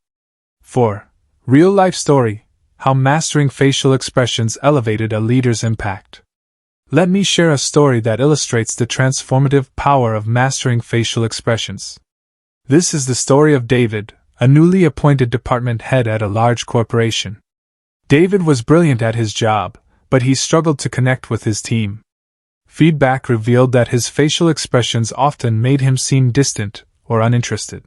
Speaker 1: 4. Real-life story: how mastering facial expressions elevated a leader's impact. Let me share a story that illustrates the transformative power of mastering facial expressions. This is the story of David, a newly appointed department head at a large corporation. David was brilliant at his job, but he struggled to connect with his team. Feedback revealed that his facial expressions often made him seem distant or uninterested.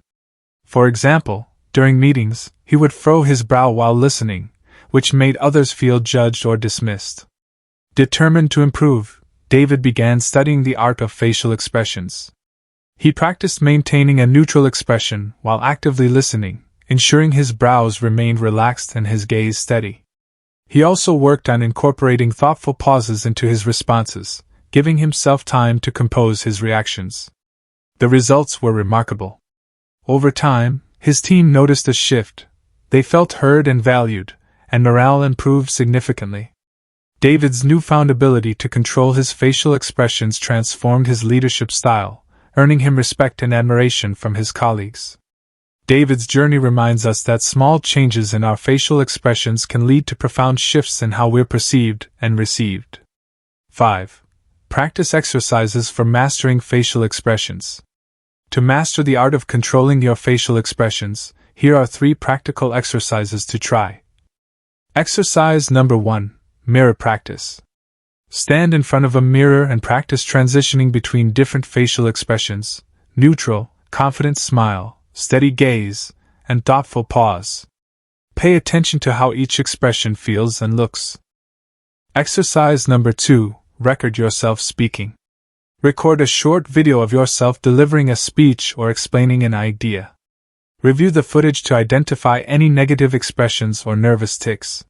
Speaker 1: For example, during meetings, he would furrow his brow while listening, which made others feel judged or dismissed. Determined to improve, David began studying the art of facial expressions. He practiced maintaining a neutral expression while actively listening, ensuring his brows remained relaxed and his gaze steady. He also worked on incorporating thoughtful pauses into his responses, giving himself time to compose his reactions. The results were remarkable. Over time, his team noticed a shift. They felt heard and valued, and morale improved significantly. David's newfound ability to control his facial expressions transformed his leadership style, earning him respect and admiration from his colleagues. David's journey reminds us that small changes in our facial expressions can lead to profound shifts in how we're perceived and received. 5. Practice exercises for mastering facial expressions. To master the art of controlling your facial expressions, here are 3 practical exercises to try. Exercise number 1. Mirror practice. Stand in front of a mirror and practice transitioning between different facial expressions: neutral, confident smile, steady gaze, and thoughtful pause. Pay attention to how each expression feels and looks. Exercise number 2. Record yourself speaking. Record a short video of yourself delivering a speech or explaining an idea. Review the footage to identify any negative expressions or nervous tics.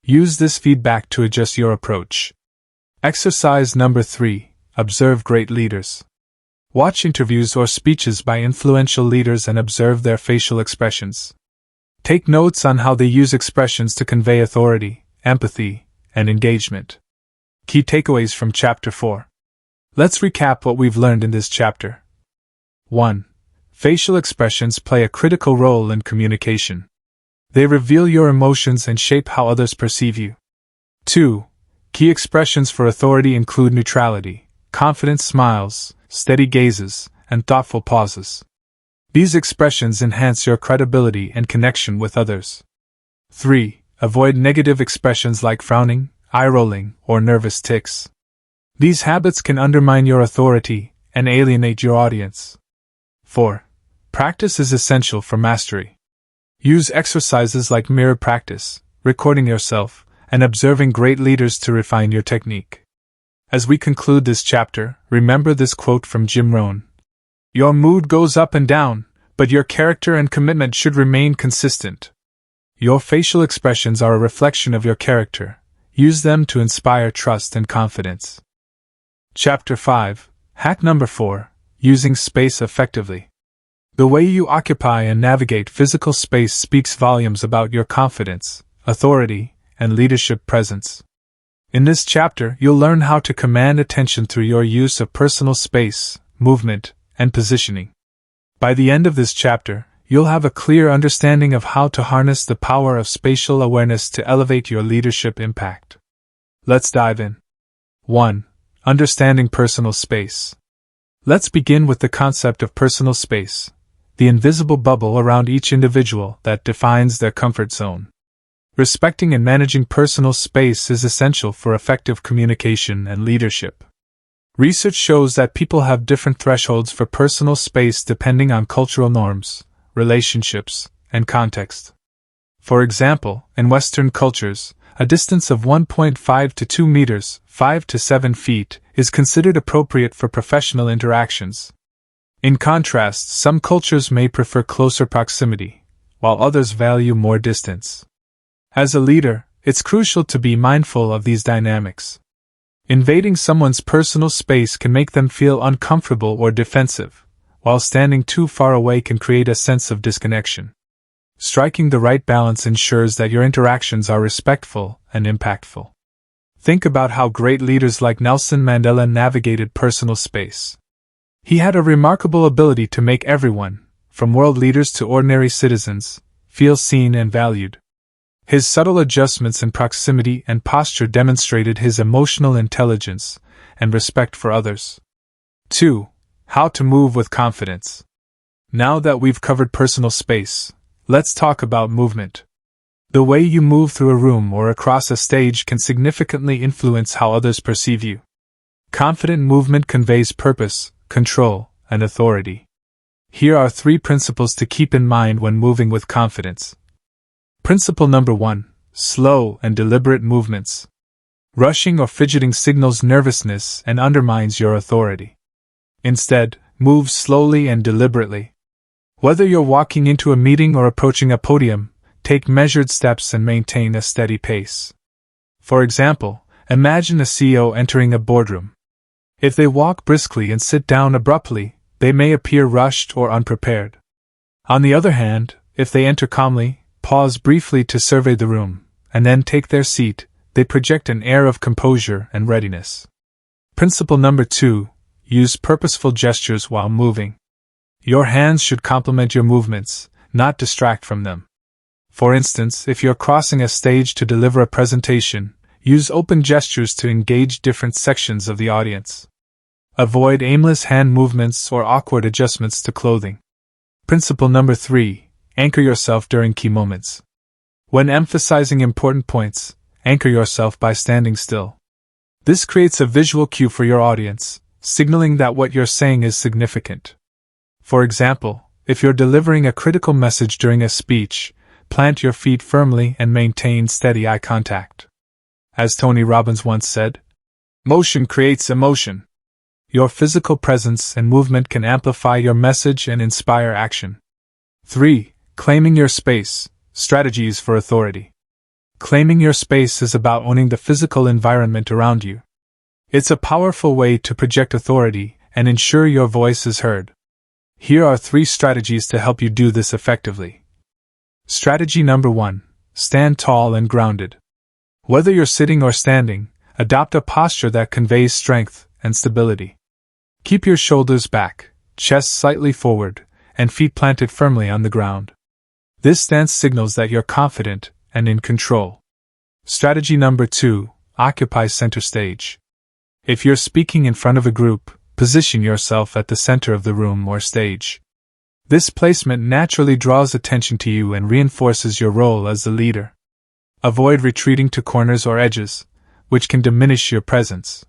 Speaker 1: Use this feedback to adjust your approach. Exercise number 3. Observe great leaders. Watch interviews or speeches by influential leaders and observe their facial expressions. Take notes on how they use expressions to convey authority, empathy, and engagement. Key takeaways from Chapter 4. Let's recap what we've learned in this chapter. 1. Facial expressions play a critical role in communication. They reveal your emotions and shape how others perceive you. 2. Key expressions for authority include neutrality, confident smiles, steady gazes, and thoughtful pauses. These expressions enhance your credibility and connection with others. 3. Avoid negative expressions like frowning, eye-rolling, or nervous tics. These habits can undermine your authority and alienate your audience. 4. Practice is essential for mastery. Use exercises like mirror practice, recording yourself, and observing great leaders to refine your technique. As we conclude this chapter, remember this quote from Jim Rohn. Your mood goes up and down, but your character and commitment should remain consistent. Your facial expressions are a reflection of your character. Use them to inspire trust and confidence. Chapter 5. Hack number 4. Using space effectively. The way you occupy and navigate physical space speaks volumes about your confidence, authority, and leadership presence. In this chapter, you'll learn how to command attention through your use of personal space, movement, and positioning. By the end of this chapter, you'll have a clear understanding of how to harness the power of spatial awareness to elevate your leadership impact. Let's dive in. 1. Understanding personal space. Let's begin with the concept of personal space, the invisible bubble around each individual that defines their comfort zone. Respecting and managing personal space is essential for effective communication and leadership. Research shows that people have different thresholds for personal space depending on cultural norms, relationships, and context. For example, in Western cultures, a distance of 1.5 to 2 meters, 5 to 7 feet, is considered appropriate for professional interactions. In contrast, some cultures may prefer closer proximity, while others value more distance. As a leader, it's crucial to be mindful of these dynamics. Invading someone's personal space can make them feel uncomfortable or defensive, while standing too far away can create a sense of disconnection. Striking the right balance ensures that your interactions are respectful and impactful. Think about how great leaders like Nelson Mandela navigated personal space. He had a remarkable ability to make everyone, from world leaders to ordinary citizens, feel seen and valued. His subtle adjustments in proximity and posture demonstrated his emotional intelligence and respect for others. 2. How to move with confidence. Now that we've covered personal space, let's talk about movement. The way you move through a room or across a stage can significantly influence how others perceive you. Confident movement conveys purpose, control, and authority. Here are 3 principles to keep in mind when moving with confidence. Principle number 1. Slow and deliberate movements. Rushing or fidgeting signals nervousness and undermines your authority. Instead, move slowly and deliberately. Whether you're walking into a meeting or approaching a podium, take measured steps and maintain a steady pace. For example, imagine a CEO entering a boardroom. If they walk briskly and sit down abruptly, they may appear rushed or unprepared. On the other hand, if they enter calmly, pause briefly to survey the room, and then take their seat, they project an air of composure and readiness. Principle number 2. Use purposeful gestures while moving. Your hands should complement your movements, not distract from them. For instance, if you're crossing a stage to deliver a presentation, use open gestures to engage different sections of the audience. Avoid aimless hand movements or awkward adjustments to clothing. Principle number 3. Anchor yourself during key moments. When emphasizing important points, anchor yourself by standing still. This creates a visual cue for your audience, signaling that what you're saying is significant. For example, if you're delivering a critical message during a speech, plant your feet firmly and maintain steady eye contact. As Tony Robbins once said, "Motion creates emotion." Your physical presence and movement can amplify your message and inspire action. 3. Claiming your space. Strategies for authority. Claiming your space is about owning the physical environment around you. It's a powerful way to project authority and ensure your voice is heard. Here are 3 strategies to help you do this effectively. Strategy number 1. Stand tall and grounded. Whether you're sitting or standing, adopt a posture that conveys strength and stability. Keep your shoulders back, chest slightly forward, and feet planted firmly on the ground. This stance signals that you're confident and in control. Strategy number 2. Occupy center stage. If you're speaking in front of a group, position yourself at the center of the room or stage. This placement naturally draws attention to you and reinforces your role as the leader. Avoid retreating to corners or edges, which can diminish your presence.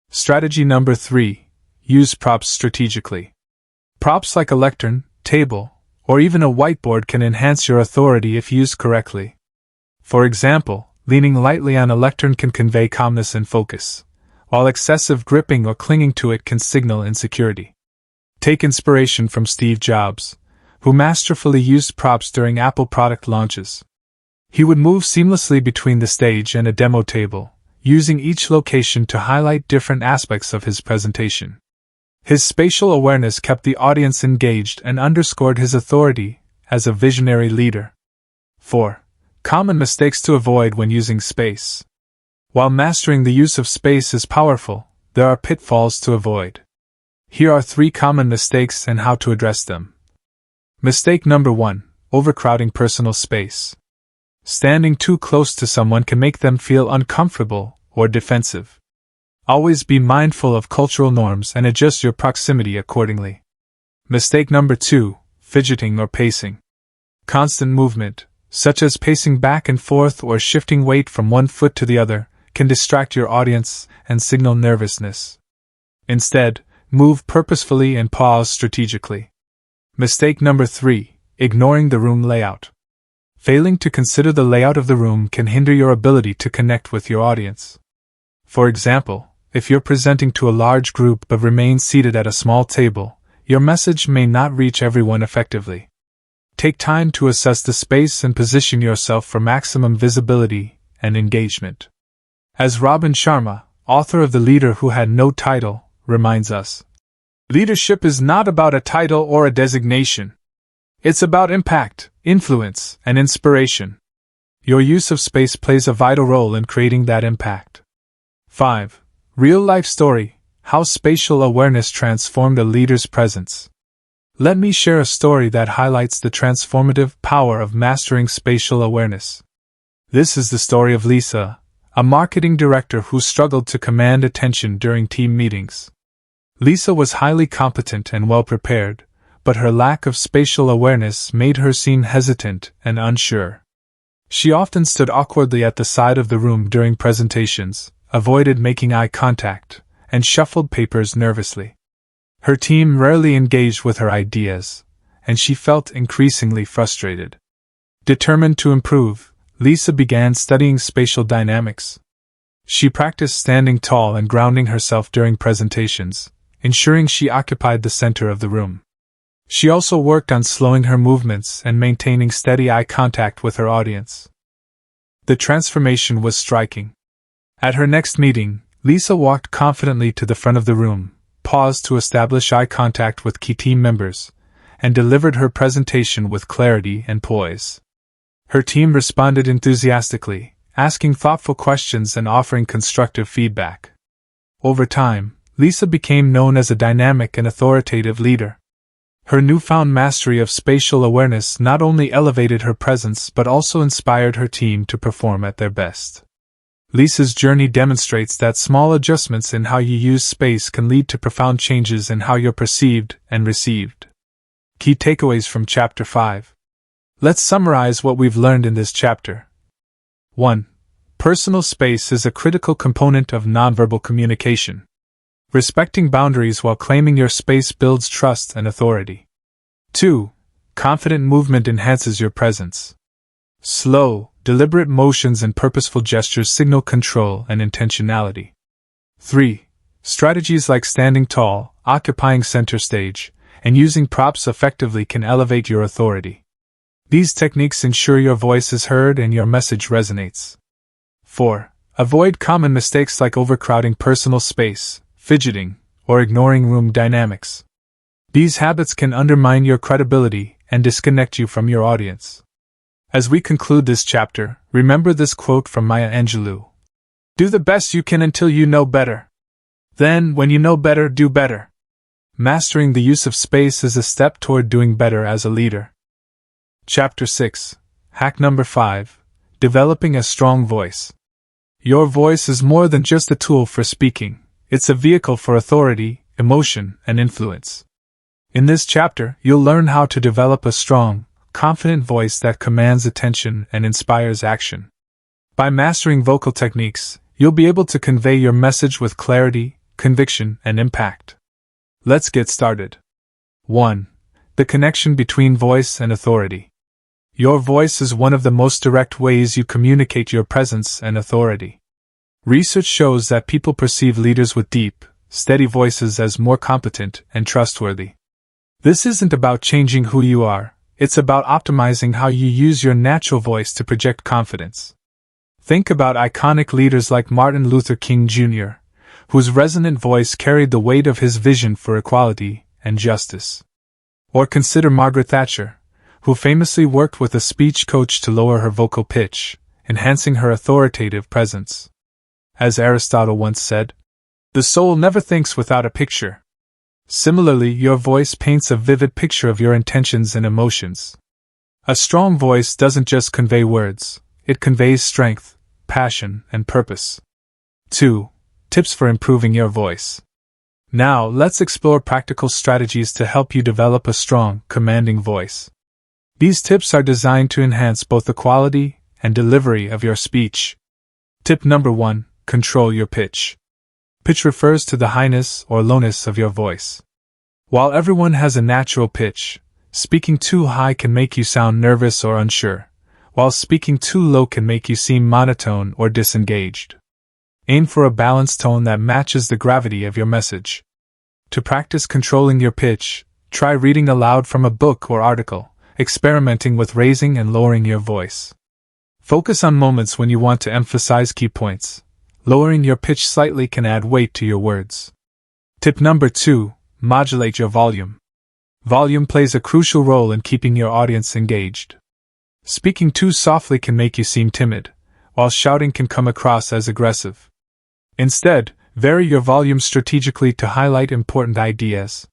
Speaker 1: Strategy number 3. Use props strategically. Props like a lectern, table, or even a whiteboard can enhance your authority if used correctly. For example, leaning lightly on a lectern can convey calmness and focus, while excessive gripping or clinging to it can signal insecurity. Take inspiration from Steve Jobs, who masterfully used props during Apple product launches. He would move seamlessly between the stage and a demo table, using each location to highlight different aspects of his presentation. His spatial awareness kept the audience engaged and underscored his authority as a visionary leader. 4. Common mistakes to avoid when using space. While mastering the use of space is powerful, there are pitfalls to avoid. Here are 3 common mistakes and how to address them. Mistake number 1. Overcrowding personal space. Standing too close to someone can make them feel uncomfortable or defensive. Always be mindful of cultural norms and adjust your proximity accordingly. Mistake number 2. Fidgeting or pacing. Constant movement, such as pacing back and forth or shifting weight from one foot to the other, can distract your audience and signal nervousness. Instead, move purposefully and pause strategically. Mistake number 3. Ignoring the room layout. Failing to consider the layout of the room can hinder your ability to connect with your audience. For example, if you're presenting to a large group but remain seated at a small table, your message may not reach everyone effectively. Take time to assess the space and position yourself for maximum visibility and engagement. As Robin Sharma, author of The Leader Who Had No Title, reminds us, leadership is not about a title or a designation. It's about impact, influence, and inspiration. Your use of space plays a vital role in creating that impact. 5. Real-life story: how spatial awareness transformed a leader's presence. Let me share a story that highlights the transformative power of mastering spatial awareness. This is the story of Lisa, a marketing director who struggled to command attention during team meetings. Lisa was highly competent and well-prepared, but her lack of spatial awareness made her seem hesitant and unsure. She often stood awkwardly at the side of the room during presentations, avoided making eye contact, and shuffled papers nervously. Her team rarely engaged with her ideas, and she felt increasingly frustrated. Determined to improve, Lisa began studying spatial dynamics. She practiced standing tall and grounding herself during presentations, ensuring she occupied the center of the room. She also worked on slowing her movements and maintaining steady eye contact with her audience. The transformation was striking. At her next meeting, Lisa walked confidently to the front of the room, paused to establish eye contact with key team members, and delivered her presentation with clarity and poise. Her team responded enthusiastically, asking thoughtful questions and offering constructive feedback. Over time, Lisa became known as a dynamic and authoritative leader. Her newfound mastery of spatial awareness not only elevated her presence but also inspired her team to perform at their best. Lisa's journey demonstrates that small adjustments in how you use space can lead to profound changes in how you're perceived and received. Key takeaways from Chapter 5. Let's summarize what we've learned in this chapter. 1. Personal space is a critical component of nonverbal communication. Respecting boundaries while claiming your space builds trust and authority. 2. Confident movement enhances your presence. Slow, deliberate motions and purposeful gestures signal control and intentionality. 3. Strategies like standing tall, occupying center stage, and using props effectively can elevate your authority. These techniques ensure your voice is heard and your message resonates. 4. Avoid common mistakes like overcrowding personal space, fidgeting, or ignoring room dynamics. These habits can undermine your credibility and disconnect you from your audience. As we conclude this chapter, remember this quote from Maya Angelou. Do the best you can until you know better. Then, when you know better, do better. Mastering the use of space is a step toward doing better as a leader. Chapter 6. Hack number 5. Developing a strong voice. Your voice is more than just a tool for speaking. It's a vehicle for authority, emotion, and influence. In this chapter, you'll learn how to develop a strong, confident voice that commands attention and inspires action. By mastering vocal techniques, you'll be able to convey your message with clarity, conviction, and impact. Let's get started. 1. The connection between voice and authority. Your voice is one of the most direct ways you communicate your presence and authority. Research shows that people perceive leaders with deep, steady voices as more competent and trustworthy. This isn't about changing who you are, it's about optimizing how you use your natural voice to project confidence. Think about iconic leaders like Martin Luther King Jr., whose resonant voice carried the weight of his vision for equality and justice. Or consider Margaret Thatcher, who famously worked with a speech coach to lower her vocal pitch, enhancing her authoritative presence. As Aristotle once said, "The soul never thinks without a picture." Similarly, your voice paints a vivid picture of your intentions and emotions. A strong voice doesn't just convey words, it conveys strength, passion, and purpose. 2. Tips for improving your voice. Now, let's explore practical strategies to help you develop a strong, commanding voice. These tips are designed to enhance both the quality and delivery of your speech. Tip number 1. Control your pitch. Pitch refers to the highness or lowness of your voice. While everyone has a natural pitch, speaking too high can make you sound nervous or unsure, while speaking too low can make you seem monotone or disengaged. Aim for a balanced tone that matches the gravity of your message. To practice controlling your pitch, try reading aloud from a book or article, experimenting with raising and lowering your voice. Focus on moments when you want to emphasize key points. Lowering your pitch slightly can add weight to your words. Tip number 2. Modulate your volume. Volume plays a crucial role in keeping your audience engaged. Speaking too softly can make you seem timid, while shouting can come across as aggressive. Instead, vary your volume strategically to highlight important ideas.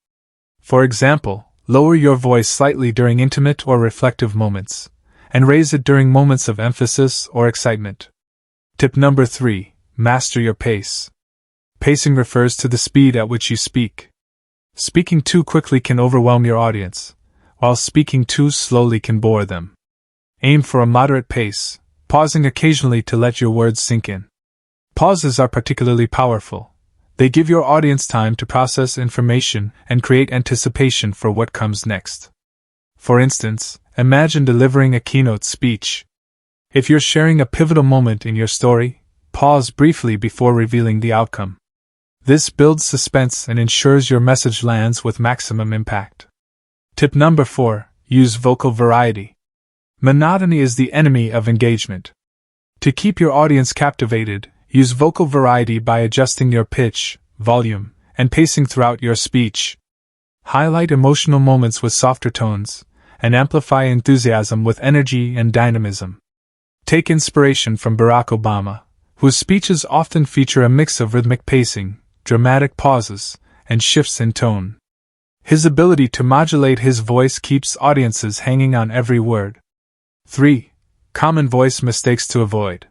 Speaker 1: For example, lower your voice slightly during intimate or reflective moments, and raise it during moments of emphasis or excitement. Tip number 3. Master your pace. Pacing refers to the speed at which you speak. Speaking too quickly can overwhelm your audience, while speaking too slowly can bore them. Aim for a moderate pace, pausing occasionally to let your words sink in. Pauses are particularly powerful. They give your audience time to process information and create anticipation for what comes next. For instance, imagine delivering a keynote speech. If you're sharing a pivotal moment in your story, pause briefly before revealing the outcome. This builds suspense and ensures your message lands with maximum impact. Tip number 4. Use vocal variety. Monotony is the enemy of engagement. To keep your audience captivated, use vocal variety by adjusting your pitch, volume, and pacing throughout your speech. Highlight emotional moments with softer tones, and amplify enthusiasm with energy and dynamism. Take inspiration from Barack Obama, whose speeches often feature a mix of rhythmic pacing, dramatic pauses, and shifts in tone. His ability to modulate his voice keeps audiences hanging on every word. 3. Common voice mistakes to avoid.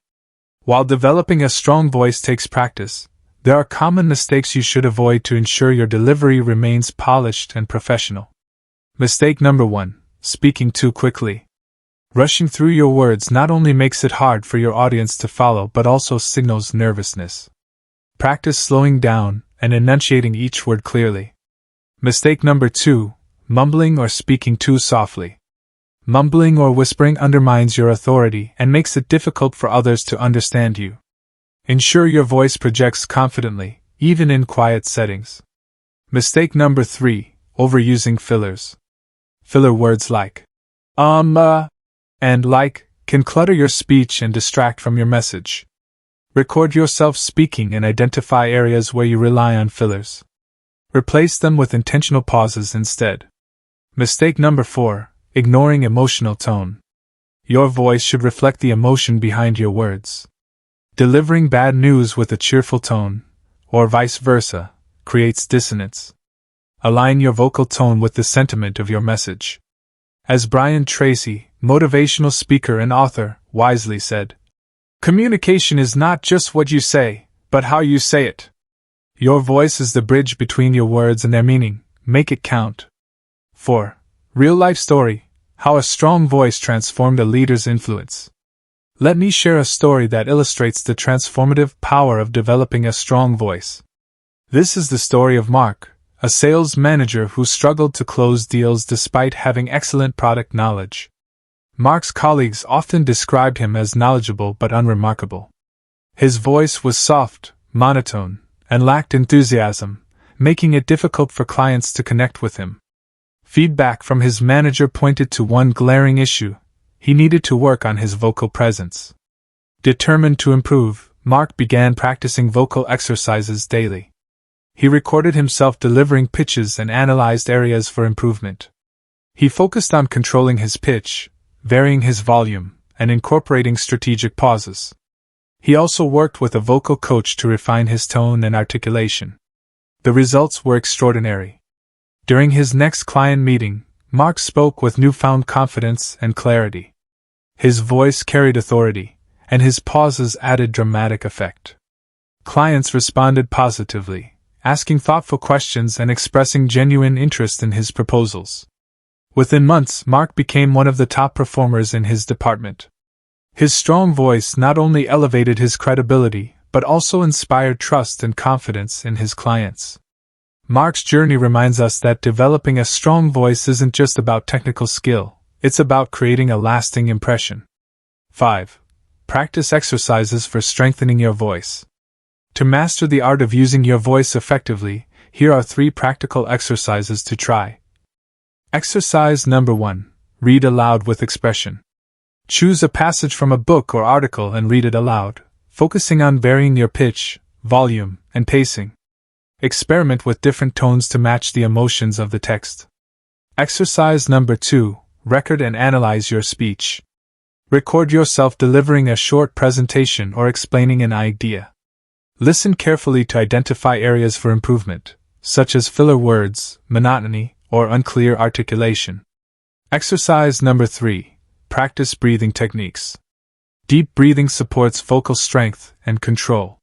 Speaker 1: While developing a strong voice takes practice, there are common mistakes you should avoid to ensure your delivery remains polished and professional. Mistake number 1. Speaking too quickly. Rushing through your words not only makes it hard for your audience to follow but also signals nervousness. Practice slowing down and enunciating each word clearly. Mistake number 2: mumbling or speaking too softly. Mumbling or whispering undermines your authority and makes it difficult for others to understand you. Ensure your voice projects confidently, even in quiet settings. Mistake number 3: overusing fillers. Filler words like and like can clutter your speech and distract from your message. Record yourself speaking and identify areas where you rely on fillers. Replace them with intentional pauses instead. Mistake number 4: ignoring emotional tone. Your voice should reflect the emotion behind your words. Delivering bad news with a cheerful tone, or vice versa, creates dissonance. Align your vocal tone with the sentiment of your message. As Brian Tracy, motivational speaker and author, wisely said, "Communication is not just what you say, but how you say it." Your voice is the bridge between your words and their meaning. Make it count. 4. Real-life story: how a strong voice transformed a leader's influence. Let me share a story that illustrates the transformative power of developing a strong voice. This is the story of Mark, a sales manager who struggled to close deals despite having excellent product knowledge. Mark's colleagues often described him as knowledgeable but unremarkable. His voice was soft, monotone, and lacked enthusiasm, making it difficult for clients to connect with him. Feedback from his manager pointed to one glaring issue: he needed to work on his vocal presence. Determined to improve, Mark began practicing vocal exercises daily. He recorded himself delivering pitches and analyzed areas for improvement. He focused on controlling his pitch, varying his volume, and incorporating strategic pauses. He also worked with a vocal coach to refine his tone and articulation. The results were extraordinary. During his next client meeting, Mark spoke with newfound confidence and clarity. His voice carried authority, and his pauses added dramatic effect. Clients responded positively, asking thoughtful questions and expressing genuine interest in his proposals. Within months, Mark became one of the top performers in his department. His strong voice not only elevated his credibility, but also inspired trust and confidence in his clients. Mark's journey reminds us that developing a strong voice isn't just about technical skill, it's about creating a lasting impression. 5. Practice exercises for strengthening your voice. To master the art of using your voice effectively, here are 3 practical exercises to try. Exercise number 1. Read aloud with expression. Choose a passage from a book or article and read it aloud, focusing on varying your pitch, volume, and pacing. Experiment with different tones to match the emotions of the text. Exercise number 2. Record and analyze your speech. Record yourself delivering a short presentation or explaining an idea. Listen carefully to identify areas for improvement, such as filler words, monotony, or unclear articulation. Exercise number 3. Practice breathing techniques. Deep breathing supports vocal strength and control.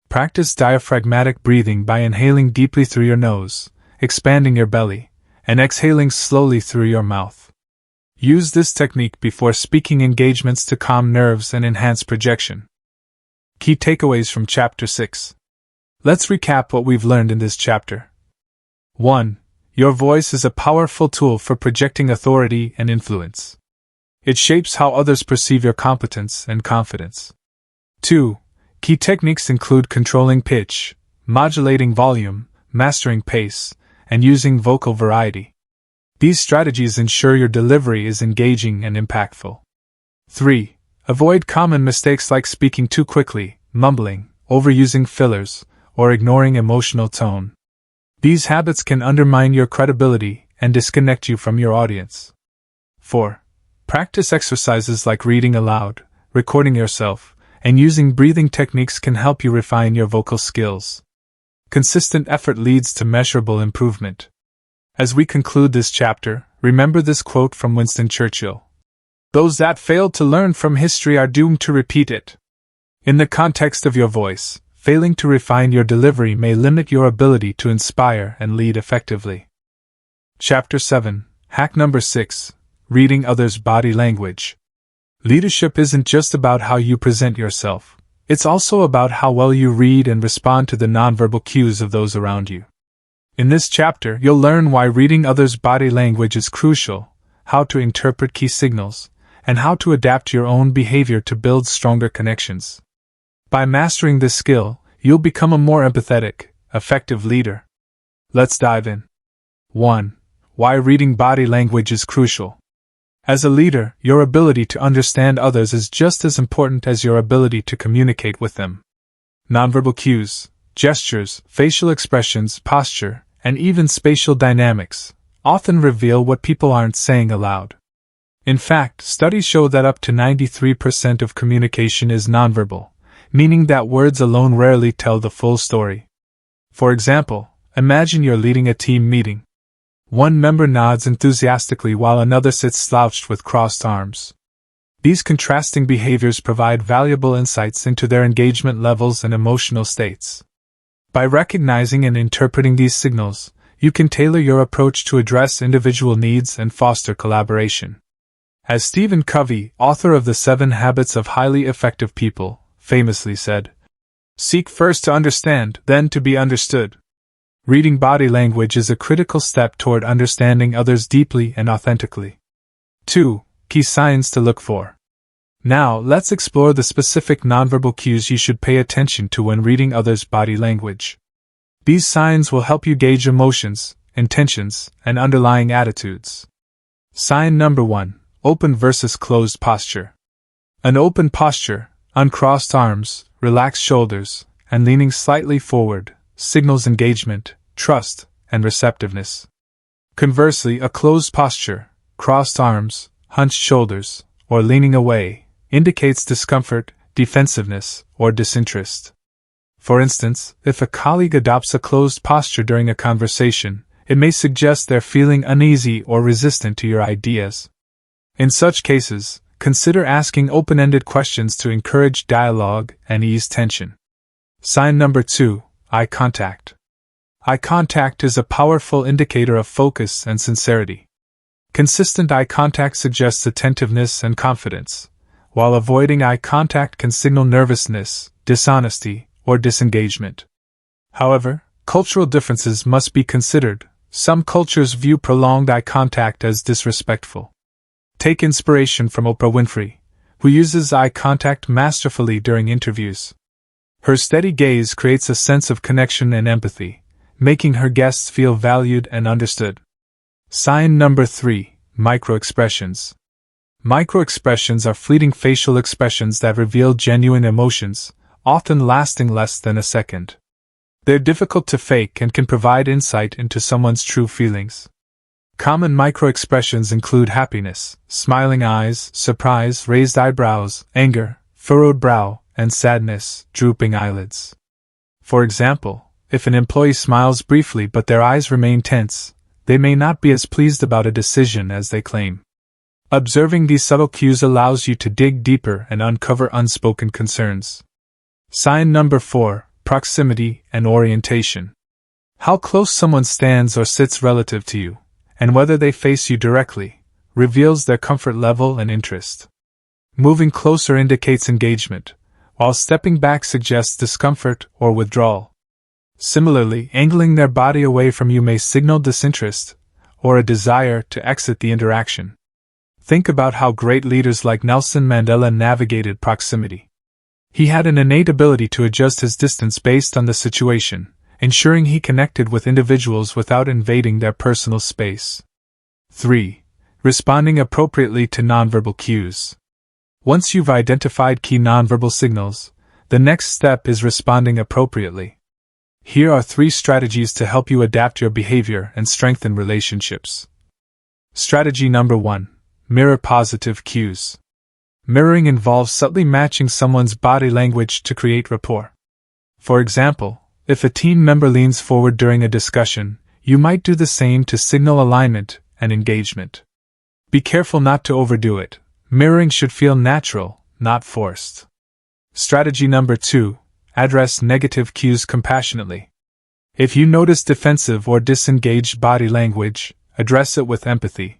Speaker 1: Practice diaphragmatic breathing by inhaling deeply through your nose, expanding your belly, and exhaling slowly through your mouth. Use this technique before speaking engagements to calm nerves and enhance projection. Key takeaways from Chapter 6. Let's recap what we've learned in this chapter. 1. Your voice is a powerful tool for projecting authority and influence. It shapes how others perceive your competence and confidence. 2. Key techniques include controlling pitch, modulating volume, mastering pace, and using vocal variety. These strategies ensure your delivery is engaging and impactful. 3. Avoid common mistakes like speaking too quickly, mumbling, overusing fillers, or ignoring emotional tone. These habits can undermine your credibility and disconnect you from your audience. 4. Practice exercises like reading aloud, recording yourself, and using breathing techniques can help you refine your vocal skills. Consistent effort leads to measurable improvement. As we conclude this chapter, remember this quote from Winston Churchill: "Those that failed to learn from history are doomed to repeat it." In the context of your voice, failing to refine your delivery may limit your ability to inspire and lead effectively. Chapter 7. Hack number 6. Reading others' body language. Leadership isn't just about how you present yourself, it's also about how well you read and respond to the nonverbal cues of those around you. In this chapter, you'll learn why reading others' body language is crucial, how to interpret key signals, and how to adapt your own behavior to build stronger connections. By mastering this skill, you'll become a more empathetic, effective leader. Let's dive in. 1. Why reading body language is crucial. As a leader, your ability to understand others is just as important as your ability to communicate with them. Nonverbal cues, gestures, facial expressions, posture, and even spatial dynamics often reveal what people aren't saying aloud. In fact, studies show that up to 93% of communication is nonverbal, meaning that words alone rarely tell the full story. For example, imagine you're leading a team meeting. One member nods enthusiastically while another sits slouched with crossed arms. These contrasting behaviors provide valuable insights into their engagement levels and emotional states. By recognizing and interpreting these signals, you can tailor your approach to address individual needs and foster collaboration. As Stephen Covey, author of The 7 Habits of Highly Effective People, famously said, "Seek first to understand, then to be understood." Reading body language is a critical step toward understanding others deeply and authentically. 2. Key signs to look for. Now, let's explore the specific nonverbal cues you should pay attention to when reading others' body language. These signs will help you gauge emotions, intentions, and underlying attitudes. Sign number 1. Open versus closed posture. An open posture, uncrossed arms, relaxed shoulders, and leaning slightly forward, signals engagement, trust, and receptiveness. Conversely, a closed posture, crossed arms, hunched shoulders, or leaning away, indicates discomfort, defensiveness, or disinterest. For instance, if a colleague adopts a closed posture during a conversation, it may suggest they're feeling uneasy or resistant to your ideas. In such cases, consider asking open-ended questions to encourage dialogue and ease tension. Sign number 2. Eye contact. Eye contact is a powerful indicator of focus and sincerity. Consistent eye contact suggests attentiveness and confidence, while avoiding eye contact can signal nervousness, dishonesty, or disengagement. However, cultural differences must be considered. Some cultures view prolonged eye contact as disrespectful. Take inspiration from Oprah Winfrey, who uses eye contact masterfully during interviews. Her steady gaze creates a sense of connection and empathy, making her guests feel valued and understood. Sign number 3. Microexpressions. Microexpressions are fleeting facial expressions that reveal genuine emotions, often lasting less than a second. They're difficult to fake and can provide insight into someone's true feelings. Common microexpressions include happiness, smiling eyes, surprise, raised eyebrows, anger, furrowed brow, and sadness, drooping eyelids. For example, if an employee smiles briefly but their eyes remain tense, they may not be as pleased about a decision as they claim. Observing these subtle cues allows you to dig deeper and uncover unspoken concerns. Sign number 4. Proximity and orientation. How close someone stands or sits relative to you, and whether they face you directly, reveals their comfort level and interest. Moving closer indicates engagement, while stepping back suggests discomfort or withdrawal. Similarly, angling their body away from you may signal disinterest, or a desire to exit the interaction. Think about how great leaders like Nelson Mandela navigated proximity. He had an innate ability to adjust his distance based on the situation, ensuring he connected with individuals without invading their personal space. 3. Responding appropriately to nonverbal cues. Once you've identified key nonverbal signals, the next step is responding appropriately. Here are 3 strategies to help you adapt your behavior and strengthen relationships. Strategy number 1. Mirror positive cues. Mirroring involves subtly matching someone's body language to create rapport. For example, if a team member leans forward during a discussion, you might do the same to signal alignment and engagement. Be careful not to overdo it. Mirroring should feel natural, not forced. Strategy number 2. Address negative cues compassionately. If you notice defensive or disengaged body language, address it with empathy.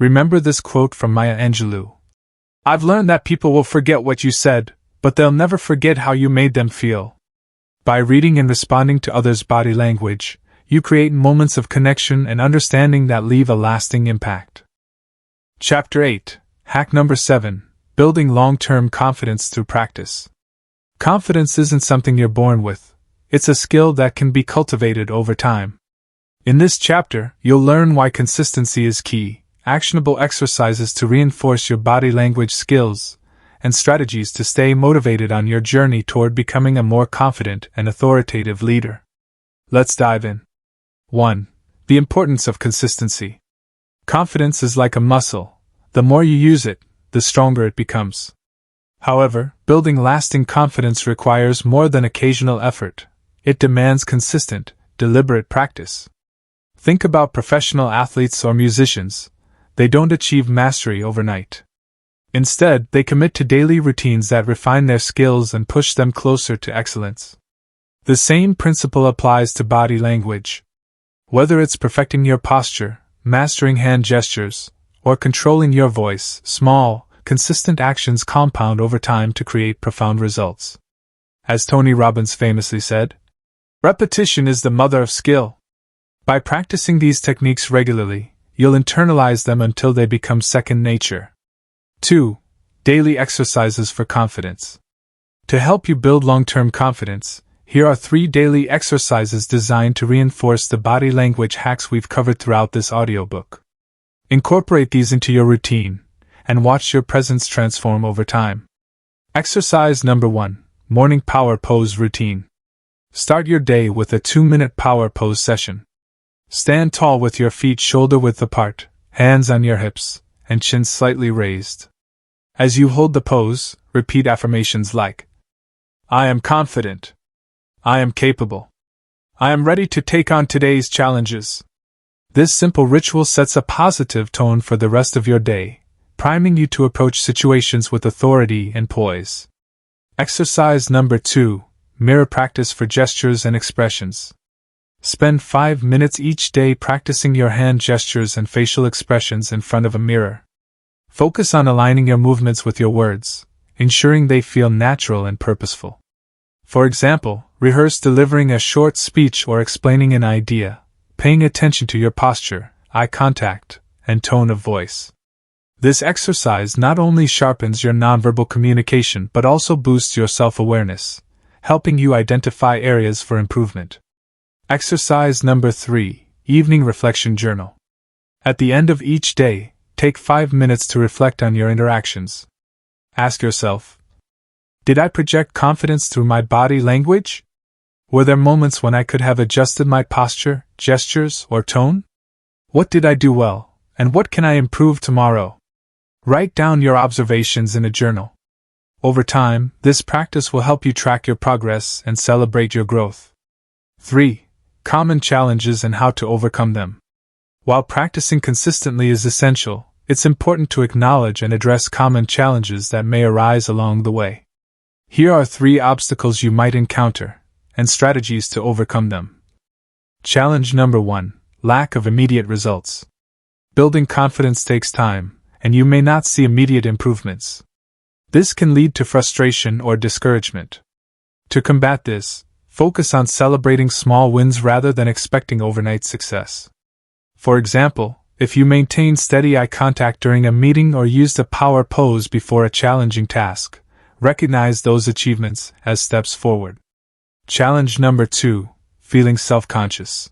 Speaker 1: Remember this quote from Maya Angelou. I've learned that people will forget what you said, but they'll never forget how you made them feel. By reading and responding to others' body language, you create moments of connection and understanding that leave a lasting impact. Chapter 8, Hack number 7, Building Long-Term Confidence Through Practice. Confidence isn't something you're born with, it's a skill that can be cultivated over time. In this chapter, you'll learn why consistency is key, actionable exercises to reinforce your body language skills, and strategies to stay motivated on your journey toward becoming a more confident and authoritative leader. Let's dive in. 1. The importance of consistency. Confidence is like a muscle. The more you use it, the stronger it becomes. However, building lasting confidence requires more than occasional effort. It demands consistent, deliberate practice. Think about professional athletes or musicians. They don't achieve mastery overnight. Instead, they commit to daily routines that refine their skills and push them closer to excellence. The same principle applies to body language. Whether it's perfecting your posture, mastering hand gestures, or controlling your voice, small, consistent actions compound over time to create profound results. As Tony Robbins famously said, repetition is the mother of skill. By practicing these techniques regularly, you'll internalize them until they become second nature. 2. Daily exercises for confidence. To help you build long-term confidence, here are 3 daily exercises designed to reinforce the body language hacks we've covered throughout this audiobook. Incorporate these into your routine, and watch your presence transform over time. Exercise number 1, Morning Power Pose Routine. Start your day with a 2-minute power pose session. Stand tall with your feet shoulder-width apart, hands on your hips, and chin slightly raised. As you hold the pose, repeat affirmations like, I am confident. I am capable. I am ready to take on today's challenges. This simple ritual sets a positive tone for the rest of your day, priming you to approach situations with authority and poise. Exercise number 2, Mirror Practice for Gestures and Expressions. Spend 5 minutes each day practicing your hand gestures and facial expressions in front of a mirror. Focus on aligning your movements with your words, ensuring they feel natural and purposeful. For example, rehearse delivering a short speech or explaining an idea, paying attention to your posture, eye contact, and tone of voice. This exercise not only sharpens your nonverbal communication but also boosts your self-awareness, helping you identify areas for improvement. Exercise number 3, Evening Reflection Journal. At the end of each day, take 5 minutes to reflect on your interactions. Ask yourself, did I project confidence through my body language? Were there moments when I could have adjusted my posture, gestures, or tone? What did I do well, and what can I improve tomorrow? Write down your observations in a journal. Over time, this practice will help you track your progress and celebrate your growth. 3. Common challenges and how to overcome them. While practicing consistently is essential, it's important to acknowledge and address common challenges that may arise along the way. Here are 3 obstacles you might encounter, and strategies to overcome them. Challenge number 1, Lack of immediate results. Building confidence takes time, and you may not see immediate improvements. This can lead to frustration or discouragement. To combat this, focus on celebrating small wins rather than expecting overnight success. For example, if you maintained steady eye contact during a meeting or used a power pose before a challenging task, recognize those achievements as steps forward. Challenge number 2, Feeling self-conscious.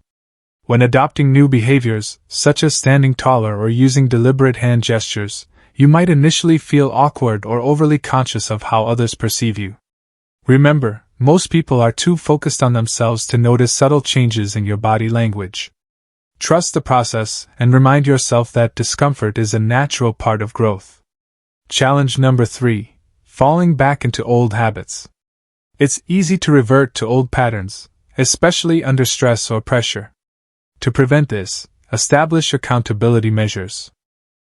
Speaker 1: When adopting new behaviors, such as standing taller or using deliberate hand gestures, you might initially feel awkward or overly conscious of how others perceive you. Remember, most people are too focused on themselves to notice subtle changes in your body language. Trust the process and remind yourself that discomfort is a natural part of growth. Challenge number 3, Falling back into old habits. It's easy to revert to old patterns, especially under stress or pressure. To prevent this, establish accountability measures.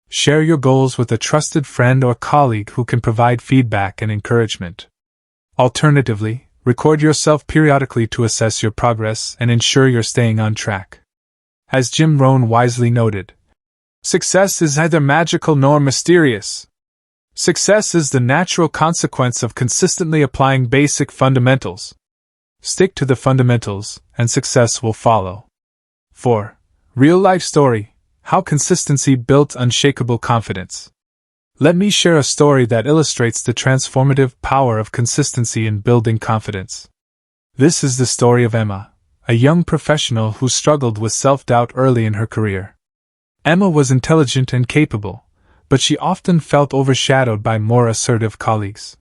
Speaker 1: Share your goals with a trusted friend or colleague who can provide feedback and encouragement. Alternatively, record yourself periodically to assess your progress and ensure you're staying on track. As Jim Rohn wisely noted, Success is neither magical nor mysterious. Success is the natural consequence of consistently applying basic fundamentals. Stick to the fundamentals, and success will follow. 4. Real-life story: how consistency built unshakable confidence. Let me share a story that illustrates the transformative power of consistency in building confidence. This is the story of Emma, a young professional who struggled with self-doubt early in her career. Emma was intelligent and capable, but she often felt overshadowed by more assertive colleagues.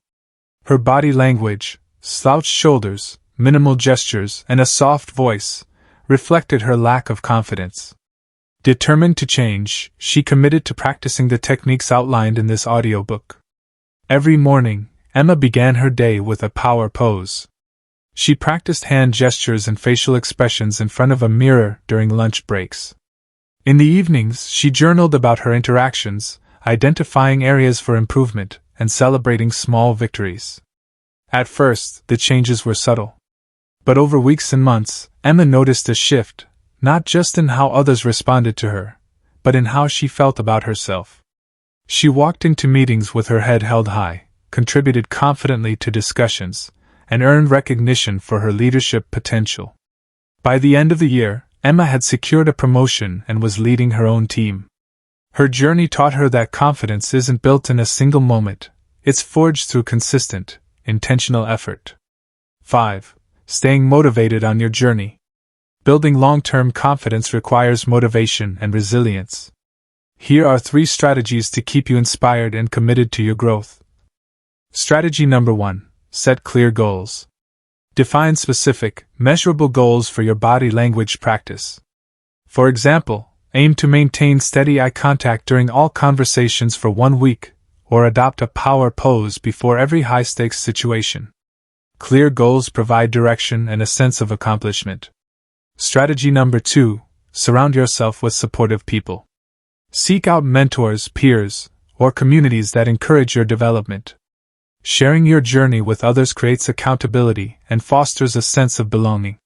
Speaker 1: Her body language, slouched shoulders, minimal gestures, and a soft voice reflected her lack of confidence. Determined to change, she committed to practicing the techniques outlined in this audiobook. Every morning, Emma began her day with a power pose. She practiced hand gestures and facial expressions in front of a mirror during lunch breaks. In the evenings, she journaled about her interactions, identifying areas for improvement and celebrating small victories. At first, the changes were subtle. But over weeks and months, Emma noticed a shift, not just in how others responded to her, but in how she felt about herself. She walked into meetings with her head held high, contributed confidently to discussions, and earned recognition for her leadership potential. By the end of the year, Emma had secured a promotion and was leading her own team. Her journey taught her that confidence isn't built in a single moment, it's forged through consistent, intentional effort. 5. Staying motivated on your journey. Building long-term confidence requires motivation and resilience. Here are 3 strategies to keep you inspired and committed to your growth. Strategy number 1. Set clear goals. Define specific, measurable goals for your body language practice. For example, aim to maintain steady eye contact during all conversations for 1 week, or adopt a power pose before every high-stakes situation. Clear goals provide direction and a sense of accomplishment. Strategy number 2. Surround yourself with supportive people. Seek out mentors, peers, or communities that encourage your development. Sharing your journey with others creates accountability and fosters a sense of belonging.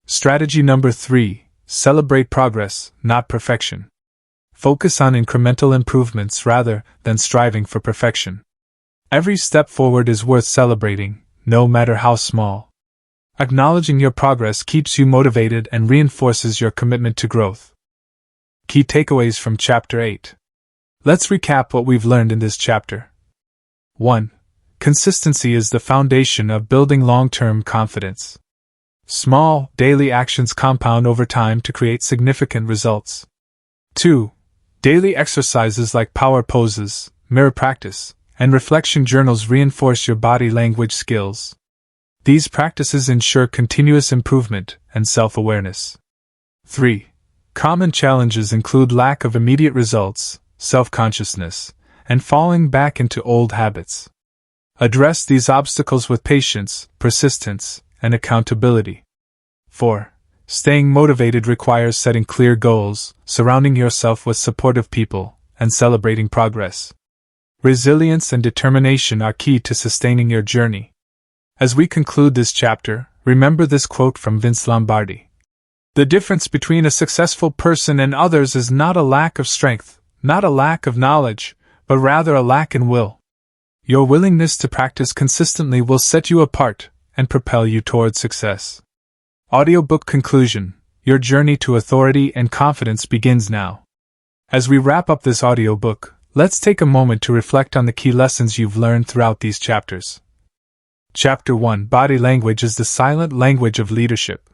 Speaker 1: Strategy number 3. Celebrate progress, not perfection. Focus on incremental improvements rather than striving for perfection. Every step forward is worth celebrating, no matter how small. Acknowledging your progress keeps you motivated and reinforces your commitment to growth. Key takeaways from Chapter 8. Let's recap what we've learned in this chapter. 1. Consistency is the foundation of building long-term confidence. Small, daily actions compound over time to create significant results. 2. Daily exercises like power poses, mirror practice, and reflection journals reinforce your body language skills. These practices ensure continuous improvement and self-awareness. 3. Common challenges include lack of immediate results, self-consciousness, and falling back into old habits. Address these obstacles with patience, persistence, and accountability. 4. Staying motivated requires setting clear goals, surrounding yourself with supportive people, and celebrating progress. Resilience and determination are key to sustaining your journey. As we conclude this chapter, remember this quote from Vince Lombardi. The difference between a successful person and others is not a lack of strength, not a lack of knowledge, but rather a lack in will. Your willingness to practice consistently will set you apart and propel you toward success. Audiobook conclusion. Your journey to authority and confidence begins now. As we wrap up this audiobook, let's take a moment to reflect on the key lessons you've learned throughout these chapters. Chapter 1. Body language is the silent language of leadership.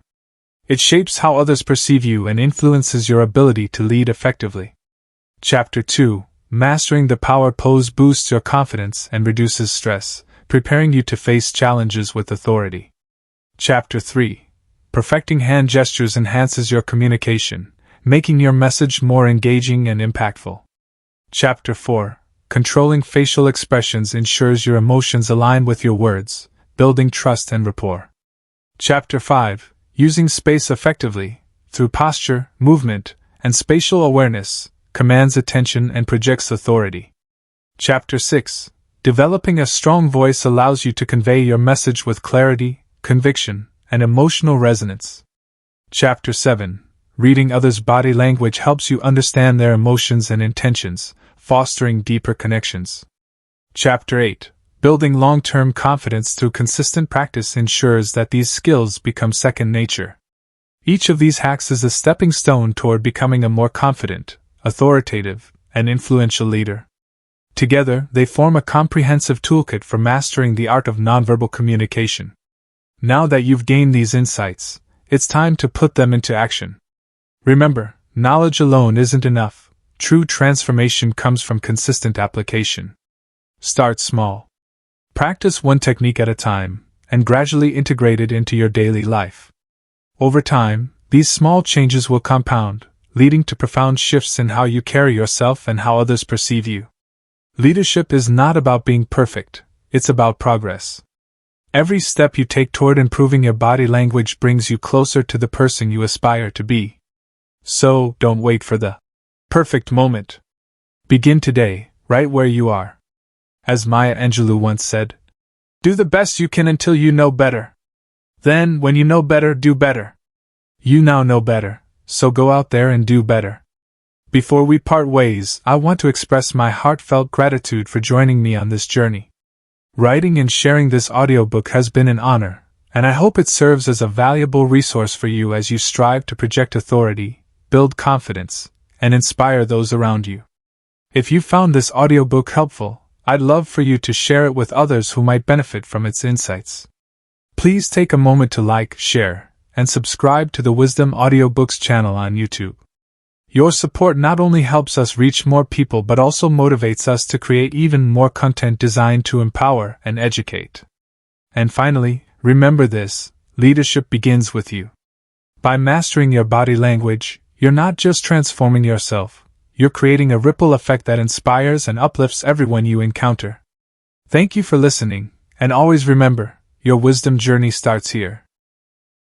Speaker 1: It shapes how others perceive you and influences your ability to lead effectively. Chapter 2. Mastering the power pose boosts your confidence and reduces stress, preparing you to face challenges with authority. Chapter 3. Perfecting hand gestures enhances your communication, making your message more engaging and impactful. Chapter 4. Controlling facial expressions ensures your emotions align with your words, building trust and rapport. Chapter 5. Using space effectively, through posture, movement, and spatial awareness, commands attention and projects authority. Chapter 6. Developing a strong voice allows you to convey your message with clarity, conviction, and emotional resonance. Chapter 7. Reading others' body language helps you understand their emotions and intentions, fostering deeper connections. Chapter 8. Building long-term confidence through consistent practice ensures that these skills become second nature. Each of these hacks is a stepping stone toward becoming a more confident, authoritative, and influential leader. Together, they form a comprehensive toolkit for mastering the art of nonverbal communication. Now that you've gained these insights, it's time to put them into action. Remember, knowledge alone isn't enough. True transformation comes from consistent application. Start small. Practice one technique at a time, and gradually integrate it into your daily life. Over time, these small changes will compound, leading to profound shifts in how you carry yourself and how others perceive you. Leadership is not about being perfect, it's about progress. Every step you take toward improving your body language brings you closer to the person you aspire to be. So, don't wait for the perfect moment. Begin today, right where you are. As Maya Angelou once said, "Do the best you can until you know better. Then, when you know better, do better." You now know better, so go out there and do better. Before we part ways, I want to express my heartfelt gratitude for joining me on this journey. Writing and sharing this audiobook has been an honor, and I hope it serves as a valuable resource for you as you strive to project authority, build confidence, and inspire those around you. If you found this audiobook helpful, I'd love for you to share it with others who might benefit from its insights. Please take a moment to like, share, and subscribe to the Wisdom Audiobooks channel on YouTube. Your support not only helps us reach more people but also motivates us to create even more content designed to empower and educate. And finally, remember this: leadership begins with you. By mastering your body language, you're not just transforming yourself, you're creating a ripple effect that inspires and uplifts everyone you encounter. Thank you for listening, and always remember, your wisdom journey starts here.